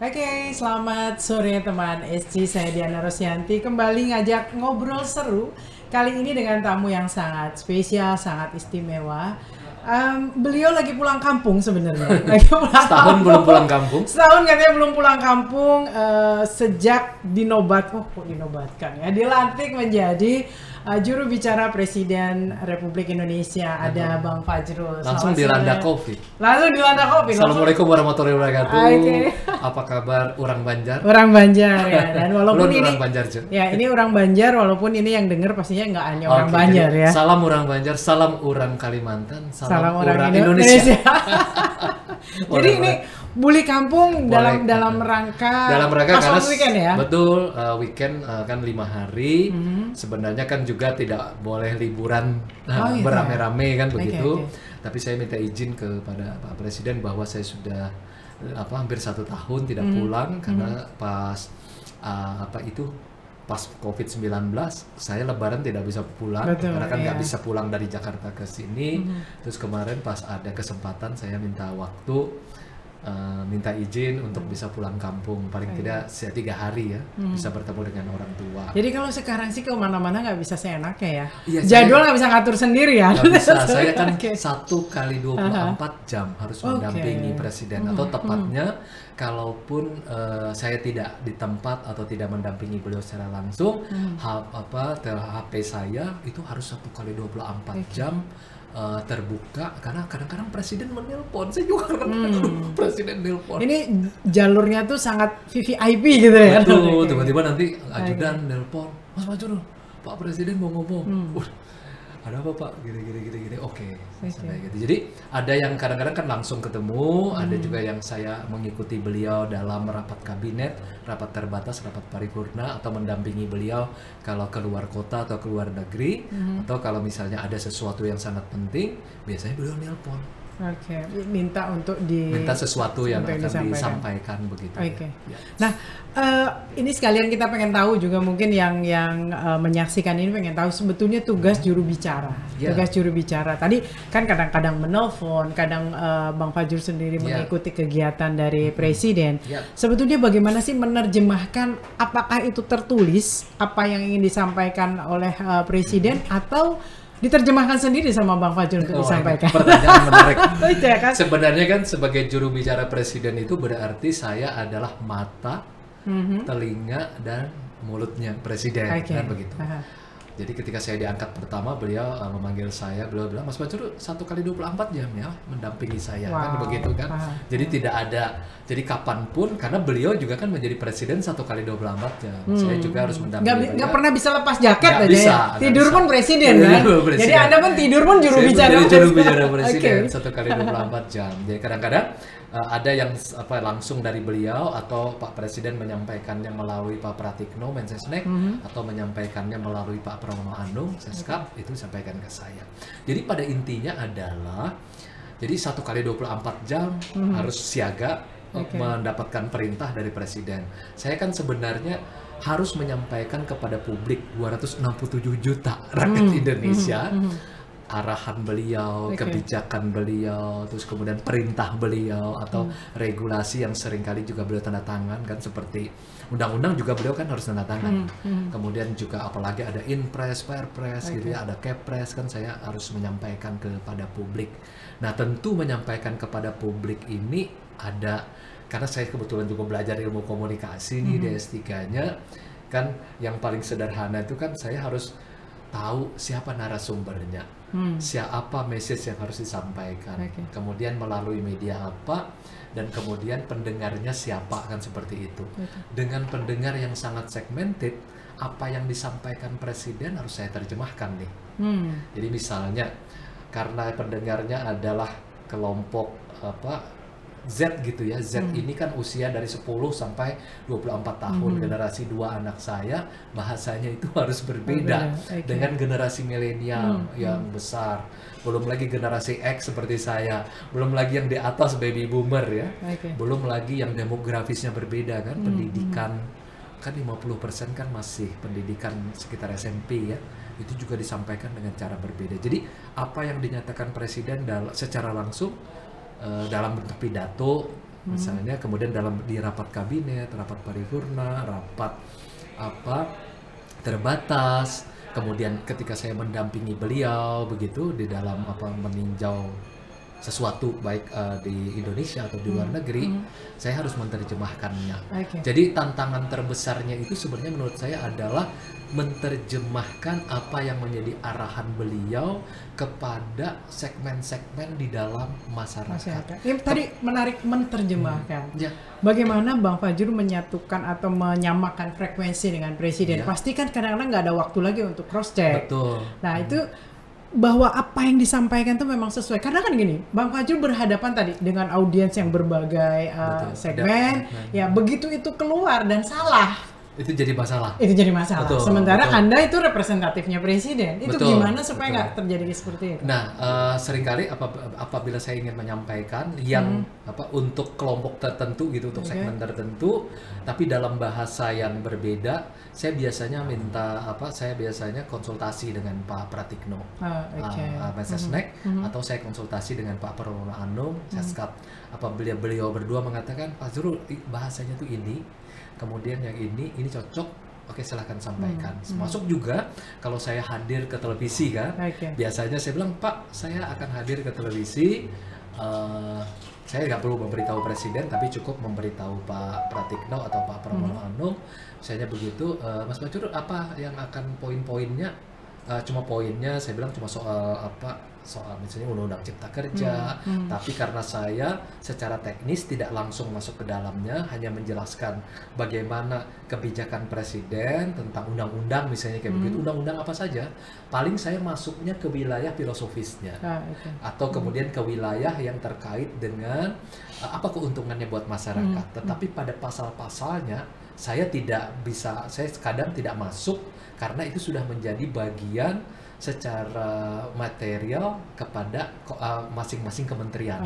Oke, selamat sore teman SC, saya Diana Rosyanti kembali ngajak ngobrol seru kali ini dengan tamu yang sangat spesial, sangat istimewa. Beliau lagi pulang kampung sebenarnya. Setahun belum pulang kampung. Setahun katanya belum pulang kampung sejak dinobatkan ya, dilantik menjadi juru bicara Presiden Republik Indonesia. Ada Bang Fajrul. Langsung dilanda COVID. Langsung dilanda COVID. Assalamualaikum warahmatullahi wabarakatuh. Okay. Apa kabar orang Banjar? Orang Banjar ya. Dan walaupun ini orang Banjar, ya ini orang Banjar, walaupun ini yang denger pastinya nggak hanya orang Banjar ya. Salam orang Banjar, salam orang Kalimantan, salam orang Indonesia. Jadi ini Bully Kampung dalam rangka karena weekend ya. Betul, weekend kan 5 hari. Sebenarnya kan juga tidak boleh liburan beramai-ramai kan begitu. Tapi saya minta izin kepada Pak Presiden bahwa saya sudah hampir 1 tahun tidak pulang karena pas pas COVID-19 saya lebaran tidak bisa pulang. Betul, karena kan nggak bisa pulang dari Jakarta ke sini. Terus kemarin pas ada kesempatan saya minta waktu, minta izin untuk bisa pulang kampung paling tidak 3 hari ya, bisa bertemu dengan orang tua. Jadi kalau sekarang sih kemana-mana nggak bisa seenaknya ya, iya, jadwal nggak bisa ngatur sendiri ya. Nggak bisa, saya kan 1 kali 24 jam harus mendampingi presiden, atau tepatnya kalaupun saya tidak di tempat atau tidak mendampingi beliau secara langsung, HP saya itu harus 1 kali 24 jam terbuka, karena kadang-kadang presiden menelpon. Saya juga kadang-kadang presiden nelpon. Ini jalurnya tuh sangat VVIP gitu ya. Betul, tiba-tiba nanti ajudan nelpon, Mas Fajrul, Pak Presiden mau ngomong. Ada apa Pak? Gini. Oke. Sampai gitu. Jadi ada yang kadang-kadang kan langsung ketemu, ada juga yang saya mengikuti beliau dalam rapat kabinet, rapat terbatas, rapat paripurna, atau mendampingi beliau kalau keluar kota atau keluar negeri, atau kalau misalnya ada sesuatu yang sangat penting, biasanya beliau nelpon. Oke, minta sesuatu yang akan disampaikan begitu. Oke. Ya. Nah, ini sekalian kita pengen tahu juga, mungkin yang menyaksikan ini pengen tahu sebetulnya tugas juru bicara. Tugas juru bicara. Tadi kan kadang-kadang menelpon, kadang Bang Fajrul sendiri mengikuti kegiatan dari presiden. Sebetulnya bagaimana sih menerjemahkan, apakah itu tertulis apa yang ingin disampaikan oleh presiden, atau diterjemahkan sendiri sama Bang Fajrul untuk disampaikan? Pertanyaan menarik. Kan? Sebenarnya kan sebagai juru bicara presiden itu berarti saya adalah mata, telinga, dan mulutnya presiden, kan begitu. Jadi ketika saya diangkat pertama, beliau memanggil saya, beliau bilang, Mas Fajrul 1 kali 24 jam ya mendampingi saya, kan begitu kan. Jadi tidak ada, jadi kapanpun, karena beliau juga kan menjadi presiden 1 kali 24 jam. Saya juga harus mendampingi. Nggak pernah bisa lepas jaket aja bisa, ya. Tidur pun presiden kan. Jadi Anda pun tidur pun juru bicara. Juru bicara presiden 1 kali 24 jam. Jadi kadang-kadang ada yang langsung dari beliau, atau Pak Presiden menyampaikannya melalui Pak Pratikno, Mensesnek, atau menyampaikannya melalui Pak Pramono Anung, Seskap, itu sampaikan ke saya. Jadi pada intinya adalah, jadi 1 kali 24 jam harus siaga mendapatkan perintah dari Presiden. Saya kan sebenarnya harus menyampaikan kepada publik 267 juta rakyat Indonesia arahan beliau, kebijakan beliau, terus kemudian perintah beliau, atau regulasi yang seringkali juga beliau tanda tangan kan, seperti undang-undang juga beliau kan harus tanda tangan. Kemudian juga apalagi ada Inpres, Perpres gitu ya, ada Kepres, kan saya harus menyampaikan kepada publik. Nah, tentu menyampaikan kepada publik ini ada, karena saya kebetulan juga belajar ilmu komunikasi nih di S3-nya, kan yang paling sederhana itu kan saya harus tahu siapa narasumbernya, siapa message yang harus disampaikan, kemudian melalui media apa, dan kemudian pendengarnya siapa, kan seperti itu. Dengan pendengar yang sangat segmented, apa yang disampaikan presiden harus saya terjemahkan nih. Jadi misalnya karena pendengarnya adalah kelompok Z gitu ya, Z ini kan usia dari 10 sampai 24 tahun, generasi 2 anak saya, bahasanya itu harus berbeda dengan generasi milenial yang besar, belum lagi generasi X seperti saya, belum lagi yang di atas baby boomer ya, belum lagi yang demografisnya berbeda kan, pendidikan kan 50% kan masih pendidikan sekitar SMP ya, itu juga disampaikan dengan cara berbeda. Jadi apa yang dinyatakan presiden secara langsung dalam bentuk pidato Misalnya kemudian di rapat kabinet, rapat paripurna, rapat terbatas, kemudian ketika saya mendampingi beliau begitu di dalam meninjau sesuatu baik di Indonesia atau di luar negeri, saya harus menerjemahkannya. Jadi tantangan terbesarnya itu sebenarnya menurut saya adalah menerjemahkan apa yang menjadi arahan beliau kepada segmen-segmen di dalam masyarakat. Ini tadi menarik, menerjemahkan. Bagaimana Bang Fajrul menyatukan atau menyamakan frekuensi dengan presiden? Pasti kan kadang-kadang nggak ada waktu lagi untuk cross check. Betul. Nah itu bahwa apa yang disampaikan itu memang sesuai. Karena kan gini, Bang Fajrul berhadapan tadi dengan audiens yang berbagai segmen, ya begitu itu keluar dan salah, itu jadi masalah. Betul, sementara betul. Anda itu representatifnya presiden. Itu betul, gimana supaya nggak terjadi seperti itu? Nah, seringkali apabila saya ingin menyampaikan yang untuk kelompok tertentu gitu, untuk segmen tertentu, tapi dalam bahasa yang berbeda, saya biasanya konsultasi dengan Pak Pratikno, Mensesnek, atau saya konsultasi dengan Pak Pramono Anung, Seskap. Beliau berdua mengatakan, Pak Zul bahasanya tuh ini, kemudian yang ini cocok, oke silahkan sampaikan. Masuk juga kalau saya hadir ke televisi kan, biasanya saya bilang, Pak saya akan hadir ke televisi, saya nggak perlu memberitahu presiden, tapi cukup memberitahu Pak Pratikno atau Pak Pramono Anung, misalnya begitu, Mas Fajrul apa yang akan poin-poinnya, cuma poinnya saya bilang cuma soal misalnya Undang-Undang Cipta Kerja, tapi karena saya secara teknis tidak langsung masuk ke dalamnya, hanya menjelaskan bagaimana kebijakan presiden tentang undang-undang misalnya kayak begitu, undang-undang apa saja, paling saya masuknya ke wilayah filosofisnya, atau kemudian ke wilayah yang terkait dengan apa keuntungannya buat masyarakat, tetapi pada pasal-pasalnya saya kadang tidak masuk karena itu sudah menjadi bagian secara material kepada masing-masing kementerian.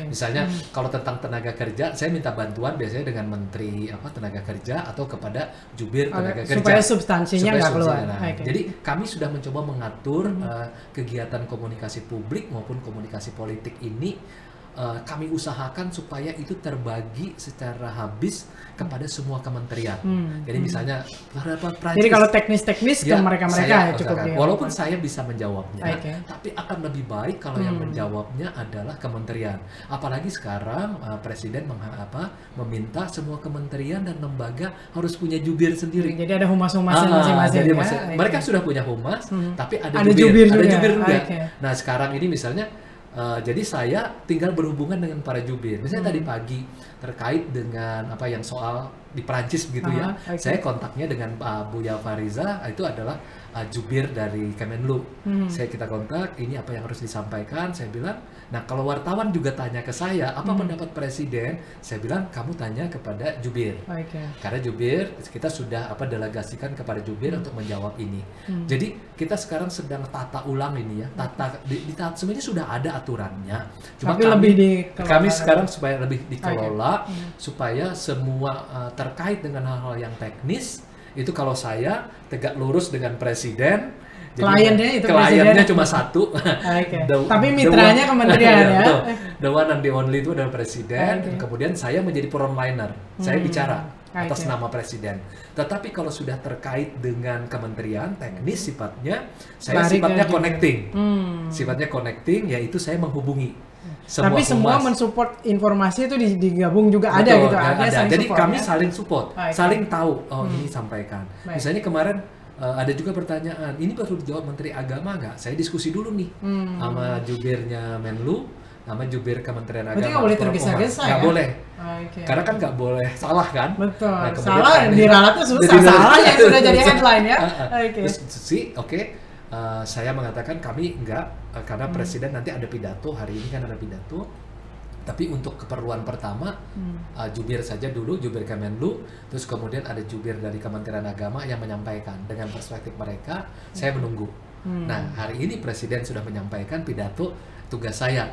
Misalnya kalau tentang tenaga kerja, saya minta bantuan biasanya dengan Menteri Tenaga Kerja atau kepada Jubir Tenaga Kerja. Supaya substansinya nggak keluar. Jadi kami sudah mencoba mengatur kegiatan komunikasi publik maupun komunikasi politik ini. Kami usahakan supaya itu terbagi secara habis kepada semua kementerian. Jadi misalnya Jadi kalau teknis-teknis ke mereka-mereka ya cukup. Walaupun saya bisa menjawabnya, tapi akan lebih baik kalau yang menjawabnya adalah kementerian. Apalagi sekarang Presiden meminta semua kementerian dan lembaga harus punya jubir sendiri. Jadi ada humas-humasnya masing-masing. Mereka sudah punya humas, tapi ada jubir juga. Nah sekarang ini misalnya jadi saya tinggal berhubungan dengan para jubir. Misalnya tadi pagi terkait dengan yang soal di Perancis begitu ya. Saya kontaknya dengan Buya Fariza, itu adalah jubir dari Kemenlu. Kita kontak, ini apa yang harus disampaikan. Saya bilang, nah kalau wartawan juga tanya ke saya, apa pendapat presiden? Saya bilang, kamu tanya kepada jubir. Karena jubir, kita sudah delegasikan kepada jubir untuk menjawab ini. Jadi kita sekarang sedang tata ulang ini ya. Sebenarnya sudah ada aturannya. Cuma kami sekarang supaya lebih dikelola, supaya semua terkait dengan hal-hal yang teknis, itu kalau saya tegak lurus dengan presiden, kliennya cuma satu, tapi mitranya kementerian ya. The one and the only itu adalah presiden, dan kemudian saya menjadi frontliner, saya bicara atas nama presiden. Tetapi kalau sudah terkait dengan kementerian teknis sifatnya, saya sifatnya connecting, yaitu saya menghubungi. Tapi semua mensupport informasi itu digabung juga. Betul, ada gitu. Jadi kami saling support, saling tahu. Ini sampaikan. Misalnya kemarin ada juga pertanyaan, ini perlu dijawab Menteri Agama nggak? Saya diskusi dulu nih sama jubirnya Menlu, sama jubir Kementerian Agama. Berarti nggak boleh tergesa-gesa ya? Nggak boleh. Karena kan nggak boleh salah kan? Betul. Nah, salah diralatnya susah. Salah yang sudah jadi headline ya. Terus saya mengatakan kami enggak, karena presiden nanti ada pidato, hari ini kan ada pidato, tapi untuk keperluan pertama jubir saja dulu, jubir Kemenlu, terus kemudian ada jubir dari Kementerian Agama yang menyampaikan dengan perspektif mereka, saya menunggu. Nah hari ini presiden sudah menyampaikan pidato, tugas saya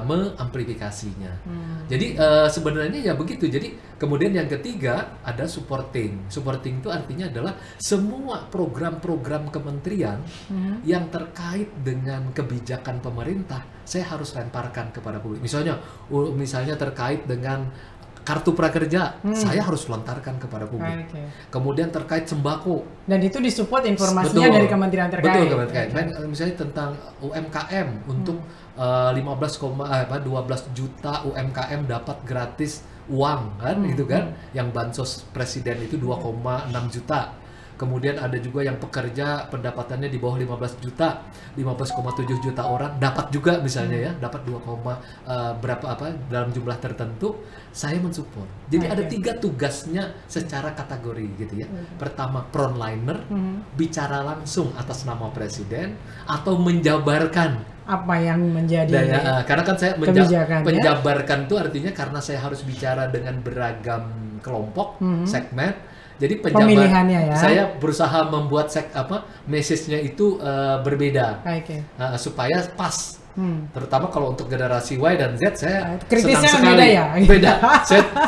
mengamplifikasinya. Jadi sebenarnya ya begitu. Jadi kemudian yang ketiga ada supporting. Supporting itu artinya adalah semua program-program kementerian yang terkait dengan kebijakan pemerintah saya harus lemparkan kepada publik. Misalnya terkait dengan kartu prakerja, saya harus lontarkan kepada publik. Kemudian terkait sembako. Dan itu disupport informasinya dari kementerian terkait. Betul, misalnya tentang UMKM untuk 12 juta UMKM dapat gratis uang kan, itu kan, yang bansos presiden itu 2,6 juta. Kemudian ada juga yang pekerja pendapatannya di bawah 15 juta, 15,7 juta orang dapat juga misalnya ya, dapat 2, dalam jumlah tertentu, saya mensupport. Jadi ada 3 tugasnya secara kategori gitu ya. Pertama frontliner, bicara langsung atas nama presiden atau menjabarkan apa yang menjadi karena kan saya menjabarkan itu artinya karena saya harus bicara dengan beragam kelompok, segmen. Jadi pemilihannya ya. Saya berusaha membuat message-nya itu berbeda supaya pas. Terutama kalau untuk generasi Y dan Z saya kritisnya senang sekali. Beda ya? Beda.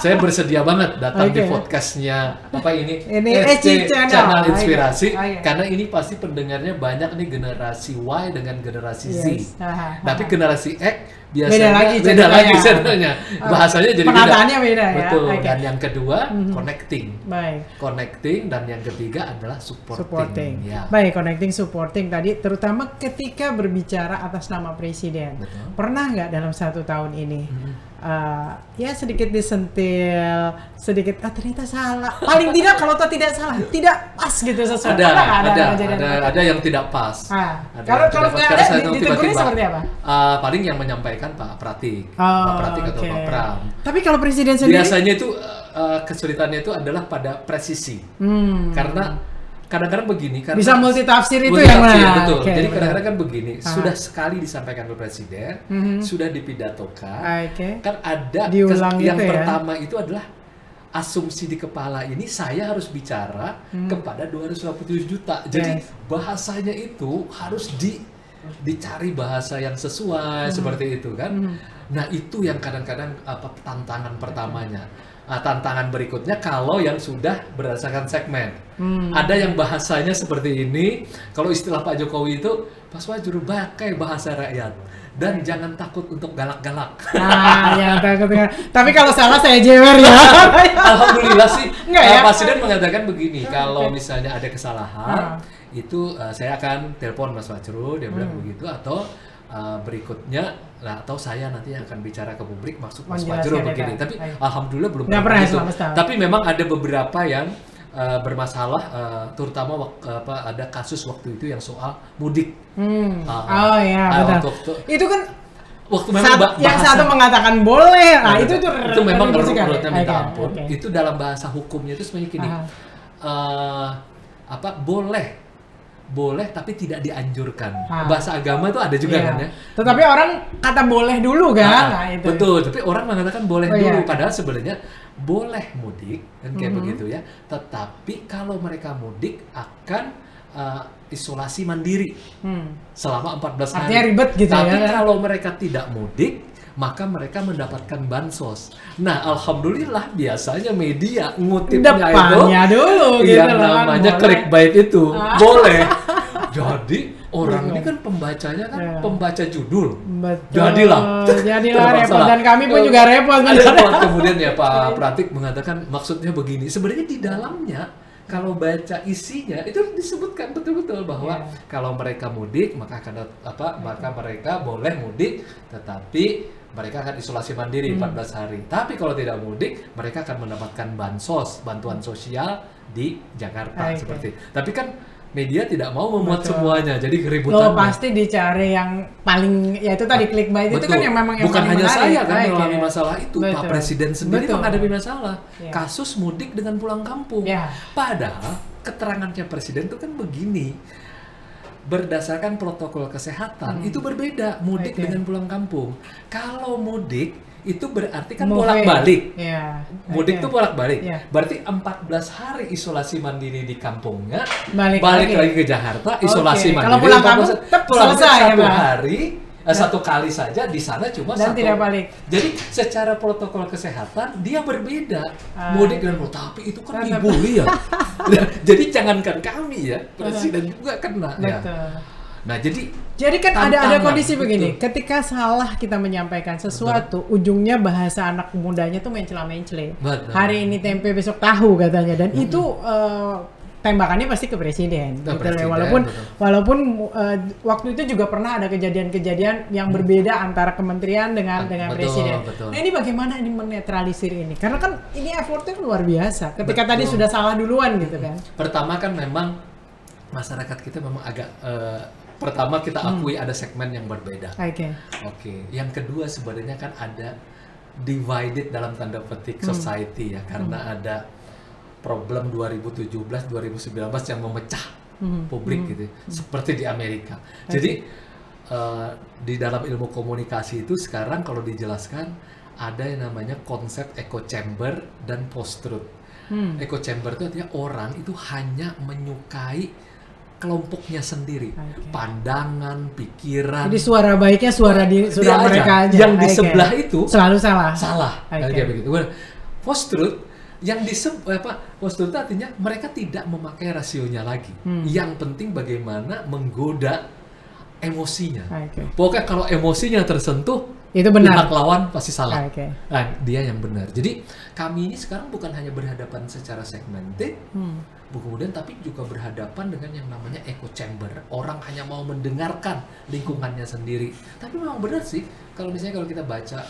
Saya bersedia banget datang di podcastnya ini SC Channel Inspirasi karena ini pasti pendengarnya banyak nih generasi Y dengan generasi Z. Tapi generasi X biasanya beda lagi sebenarnya. Bahasanya jadi penataannya beda ya. Betul. Dan yang kedua connecting. Connecting, dan yang ketiga adalah supporting. Ya. Baik, connecting, supporting tadi terutama ketika berbicara atas nama presiden. Betul. Pernah nggak dalam 1 tahun ini ya sedikit disentil, sedikit ternyata salah. Paling tidak kalau tidak salah, tidak pas gitu sesuai. Ada yang tidak pas. Kalau ditunggunya seperti apa? Paling yang menyampaikan Pak Pratik, Pak Pratik atau Pak Pram. Tapi kalau presiden sendiri biasanya itu kesulitannya itu adalah pada presisi. Karena kadang-kadang begini, karena bisa multitafsir itu yang mana? Betul. Jadi kadang-kadang kan begini, sudah sekali disampaikan ke presiden, sudah dipidatokan, kan ada yang pertama itu adalah asumsi di kepala ini saya harus bicara kepada 257 juta. Jadi bahasanya itu harus dicari bahasa yang sesuai seperti itu kan. Nah itu yang kadang-kadang tantangan pertamanya. Tantangan berikutnya kalau yang sudah berdasarkan segmen. Ada yang bahasanya seperti ini, kalau istilah Pak Jokowi itu Pak Wajuru pakai bahasa rakyat dan jangan takut untuk galak-galak. Ya takut. Tapi kalau salah saya jewer ya. Alhamdulillah sih. Presiden mengatakan begini, kalau misalnya ada kesalahan itu saya akan telepon Mas Wajuru, dia bilang begitu, atau berikutnya atau saya nanti akan bicara ke publik maksud Mas Wajuru begini. Tapi alhamdulillah belum pernah itu. Tapi memang ada beberapa yang bermasalah, terutama ada kasus waktu itu yang soal mudik. Betul. Itu kan waktu memang yang satu mengatakan boleh, itu memang menurutnya minta ampun. Itu dalam bahasa hukumnya itu sebenarnya gini, boleh tapi tidak dianjurkan. Bahasa agama itu ada juga kan ya. Tetapi orang kata boleh dulu kan. Itu. Betul, tapi orang mengatakan boleh dulu. Padahal sebenarnya boleh mudik kan kayak begitu ya. Tetapi kalau mereka mudik akan isolasi mandiri selama 14 hari. Artinya ribet gitu. Tapi kalau mereka tidak mudik, maka mereka mendapatkan bansos. Nah, alhamdulillah biasanya media ngutipnya depannya itu dulu yang namanya clickbait itu boleh. Jadi orang ini kan pembacanya kan pembaca judul. Betul. Jadilah repot, dan kami pun juga repot. Kemudian ya Pak Pratik mengatakan maksudnya begini. Sebenarnya di dalamnya kalau baca isinya itu disebutkan betul-betul bahwa kalau mereka mudik maka mereka boleh mudik, tetapi mereka akan isolasi mandiri 14 hari. Tapi kalau tidak mudik, mereka akan mendapatkan bantuan sosial di Jakarta seperti. Tapi kan media tidak mau memuat semuanya, jadi keributan. Pasti dicari yang paling, ya itu tadi clickbait itu kan yang memang yang bukan hanya menarik, saya kan mengalami masalah itu, Pak Presiden sendiri menghadapi masalah kasus mudik dengan pulang kampung. Padahal keterangannya Presiden itu kan begini. Berdasarkan protokol kesehatan itu berbeda mudik dengan pulang kampung. Kalau mudik itu berarti kan bolak-balik. Mudik itu bolak-balik. Berarti 14 hari isolasi mandiri di kampungnya, balik lagi ke Jakarta, isolasi mandiri. Kalau pulang kampung selesai 1 hari satu kali saja di sana cuma dan satu. tidak balik. Jadi secara protokol kesehatan dia berbeda mudik dan pulang. Tapi itu kan dibully ya. Jadi jangankan kami ya, presiden juga kena. Ya. Nah jadi kan ada kondisi begini, ketika salah kita menyampaikan sesuatu, ujungnya bahasa anak mudanya tuh mencela-mencele. Hari ini tempe besok tahu katanya, dan itu tembakannya pasti ke presiden. Gitu. Walaupun waktu itu juga pernah ada kejadian-kejadian yang berbeda antara kementerian dengan presiden. Nah ini bagaimana ini menetralisir ini? Karena kan ini effortnya luar biasa. Ketika tadi sudah salah duluan gitu kan. Pertama kan memang masyarakat kita memang agak pertama kita akui ada segmen yang berbeda. Oke. Yang kedua sebenarnya kan ada divided dalam tanda petik society ya, karena ada problem 2017-2019 yang memecah publik gitu, seperti di Amerika. Jadi di dalam ilmu komunikasi itu sekarang kalau dijelaskan ada yang namanya konsep echo chamber dan post truth. Echo chamber itu artinya orang itu hanya menyukai kelompoknya sendiri, pandangan, pikiran. Jadi suara baiknya suara mereka aja. Yang di sebelah itu selalu salah. Kayak begitu. Post truth yang post truth artinya mereka tidak memakai rasionya lagi. Yang penting bagaimana menggoda emosinya. Pokoknya kalau emosinya tersentuh, itu benar. Pihak lawan pasti salah. Nah, dia yang benar. Jadi kami ini sekarang bukan hanya berhadapan secara segmented, kemudian tapi juga berhadapan dengan yang namanya echo chamber. Orang hanya mau mendengarkan lingkungannya sendiri. Tapi memang benar sih, kalau kita baca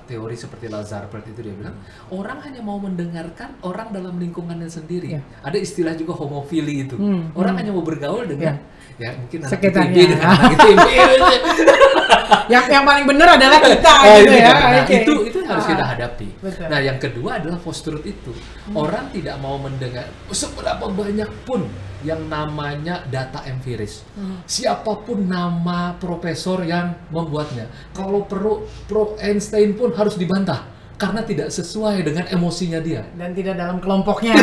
teori seperti Lazarus itu, dia bilang orang hanya mau mendengarkan orang dalam lingkungannya sendiri. Ada istilah juga homofili itu. Orang hanya mau bergaul dengan ya mungkin anak ITB dengan anak ITB. yang paling benar adalah kita gitu ya. Nah, itu harus kita hadapi. Betul. Nah, yang kedua adalah post truth itu. Orang tidak mau mendengar seberapa banyak pun yang namanya data empiris. Siapapun nama profesor yang membuatnya. Kalau pro Einstein pun harus dibantah karena tidak sesuai dengan emosinya dia dan tidak dalam kelompoknya.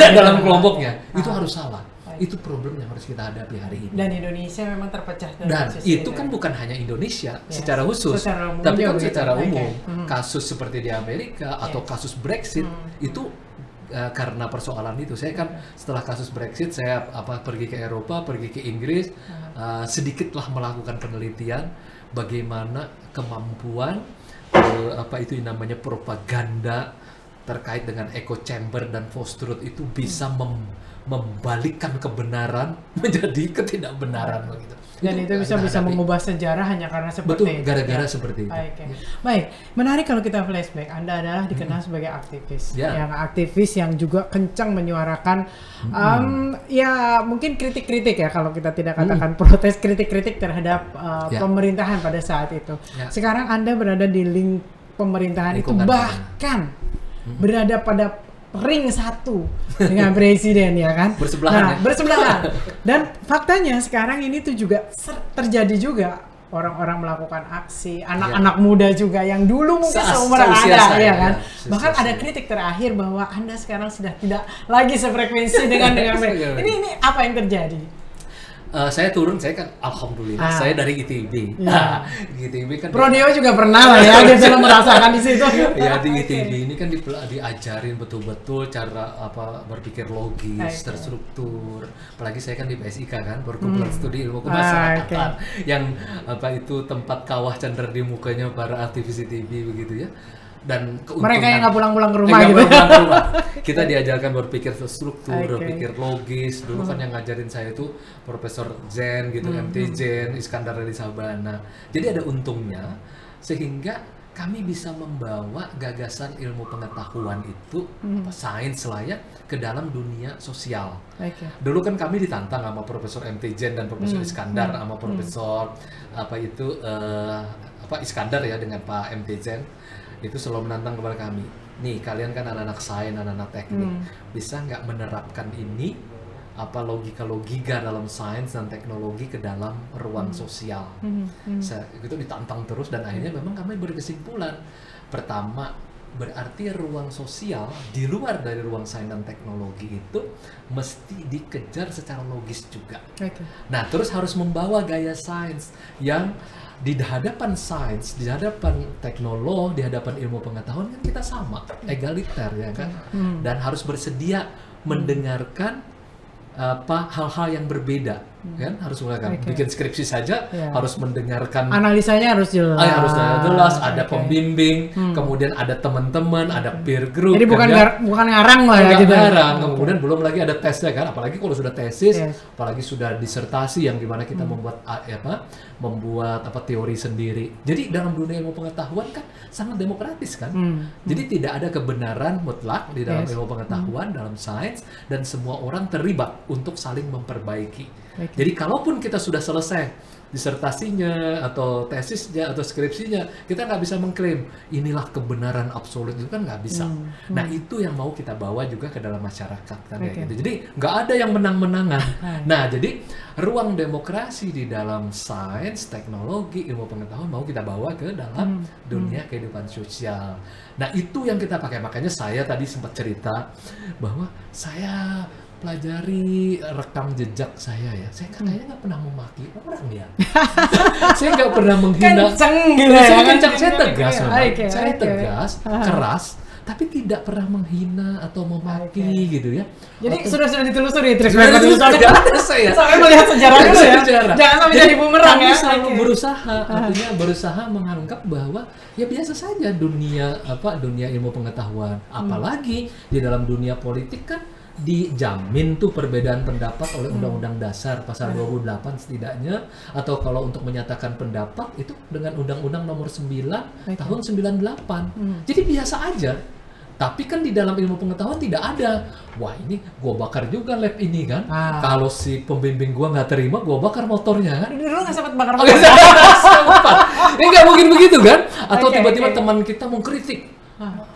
Itu harus salah. Itu problem yang harus kita hadapi hari ini. Dan Indonesia memang terpecah. Dan itu kan bukan hanya Indonesia secara khusus, tapi kan secara umum. Kasus seperti di Amerika atau kasus Brexit itu karena persoalan itu. Saya kan setelah kasus Brexit saya pergi ke Eropa, pergi ke Inggris, sedikitlah melakukan penelitian bagaimana kemampuan itu namanya propaganda terkait dengan echo chamber dan post truth itu bisa membalikkan kebenaran menjadi ketidakbenaran begitu. Dan itu bisa mengubah sejarah hanya karena seperti itu. Gara-gara seperti itu. Baik, menarik kalau kita flashback. Anda adalah dikenal sebagai aktivis, yang aktivis yang juga kencang menyuarakan ya mungkin kritik-kritik ya, kalau kita tidak katakan protes, kritik-kritik terhadap pemerintahan pada saat itu. Sekarang Anda berada di link pemerintahan itu, bahkan berada pada ring satu dengan presiden ya kan, bersebelahan. Dan faktanya sekarang ini tuh juga terjadi juga orang-orang melakukan aksi, anak-anak muda juga yang dulu mungkin seumuran Anda ya kan. Bahkan ada kritik terakhir bahwa Anda sekarang sudah tidak lagi sefrekuensi dengan mereka. Ini apa yang terjadi? Saya kan alhamdulillah saya dari ITB. ITB kan Prodeo juga pernah lah ya, dia belum merasakan di situ. Ya di ITB ini kan diajarin betul-betul cara berpikir logis, terstruktur. Apalagi saya kan di PSIK kan, Perkumpulan Studi Ilmu Kemasyarakatan, yang itu tempat kawah candar di mukanya para aktivis ITB begitu ya. Dan mereka yang nggak pulang-pulang ke rumah gitu. Kita diajarkan berpikir terstruktur, berpikir logis. Dulu kan yang ngajarin saya itu Profesor Zen gitu, MT Zen, Iskandar dari Sabana. Jadi ada untungnya sehingga kami bisa membawa gagasan ilmu pengetahuan itu, sains lah ya, ke dalam dunia sosial. Dulu kan kami ditantang sama Profesor MT Zen dan Profesor Iskandar, sama Profesor Iskandar ya dengan Pak MT Zen. Itu selalu menantang kepada kami. Nih, kalian kan anak-anak sains, anak-anak teknik, bisa nggak menerapkan ini logika dalam sains dan teknologi ke dalam ruang sosial? Itu ditantang terus dan akhirnya memang kami berkesimpulan. Pertama, berarti ruang sosial di luar dari ruang sains dan teknologi itu mesti dikejar secara logis juga. Nah, terus harus membawa gaya sains yang di hadapan sains, di hadapan teknologi, di hadapan ilmu pengetahuan kan kita sama, egaliter ya kan, dan harus bersedia mendengarkan hal-hal yang berbeda, kan harus melakukan bikin skripsi saja harus mendengarkan analisanya harus jelas, ada pembimbing, kemudian ada teman-teman, ada peer group, jadi bukan ngarang lah ya gitu. Ngarang, kemudian belum lagi ada tesnya kan, apalagi kalau sudah tesis, apalagi sudah disertasi yang dimana kita membuat teori sendiri. Jadi dalam dunia ilmu pengetahuan kan sangat demokratis kan, jadi tidak ada kebenaran mutlak di dalam ilmu pengetahuan, dalam sains, dan semua orang terlibat untuk saling memperbaiki. Jadi kalaupun kita sudah selesai disertasinya atau tesisnya atau skripsinya, kita nggak bisa mengklaim inilah kebenaran absolut, itu kan nggak bisa. Nah, itu yang mau kita bawa juga ke dalam masyarakat kan kayak gitu. Jadi nggak ada yang menang-menangan. Nah, jadi ruang demokrasi di dalam sains, teknologi, ilmu pengetahuan mau kita bawa ke dalam dunia kehidupan sosial. Nah, itu yang kita pakai. Makanya saya tadi sempat cerita bahwa saya pelajari rekam jejak saya ya, saya kayaknya nggak pernah memaki orang ya. Saya nggak pernah menghina. Kenceng gitu ya. Saya tegas memang. Saya tegas, keras, tapi tidak pernah menghina atau memaki gitu ya. Jadi sudah ditelusuri trik sudah ada saya. Sampai melihat sejarah dulu ya. Jangan sampai jadi bumerang ya. Selalu berusaha, artinya berusaha menganggap bahwa ya biasa saja dunia ilmu pengetahuan, apalagi di dalam dunia politik kan dijamin tuh perbedaan pendapat oleh Undang-Undang Dasar pasal 28 setidaknya, atau kalau untuk menyatakan pendapat itu dengan Undang-Undang Nomor 9 tahun 98. Jadi biasa aja. Tapi kan di dalam ilmu pengetahuan tidak ada. Wah, ini gua bakar juga lab ini kan. Kalau si pembimbing gua nggak terima, gua bakar motornya kan. Dulu nggak sempat bakar motor. Ini nggak mungkin begitu kan? Atau tiba-tiba teman kita mau kritik.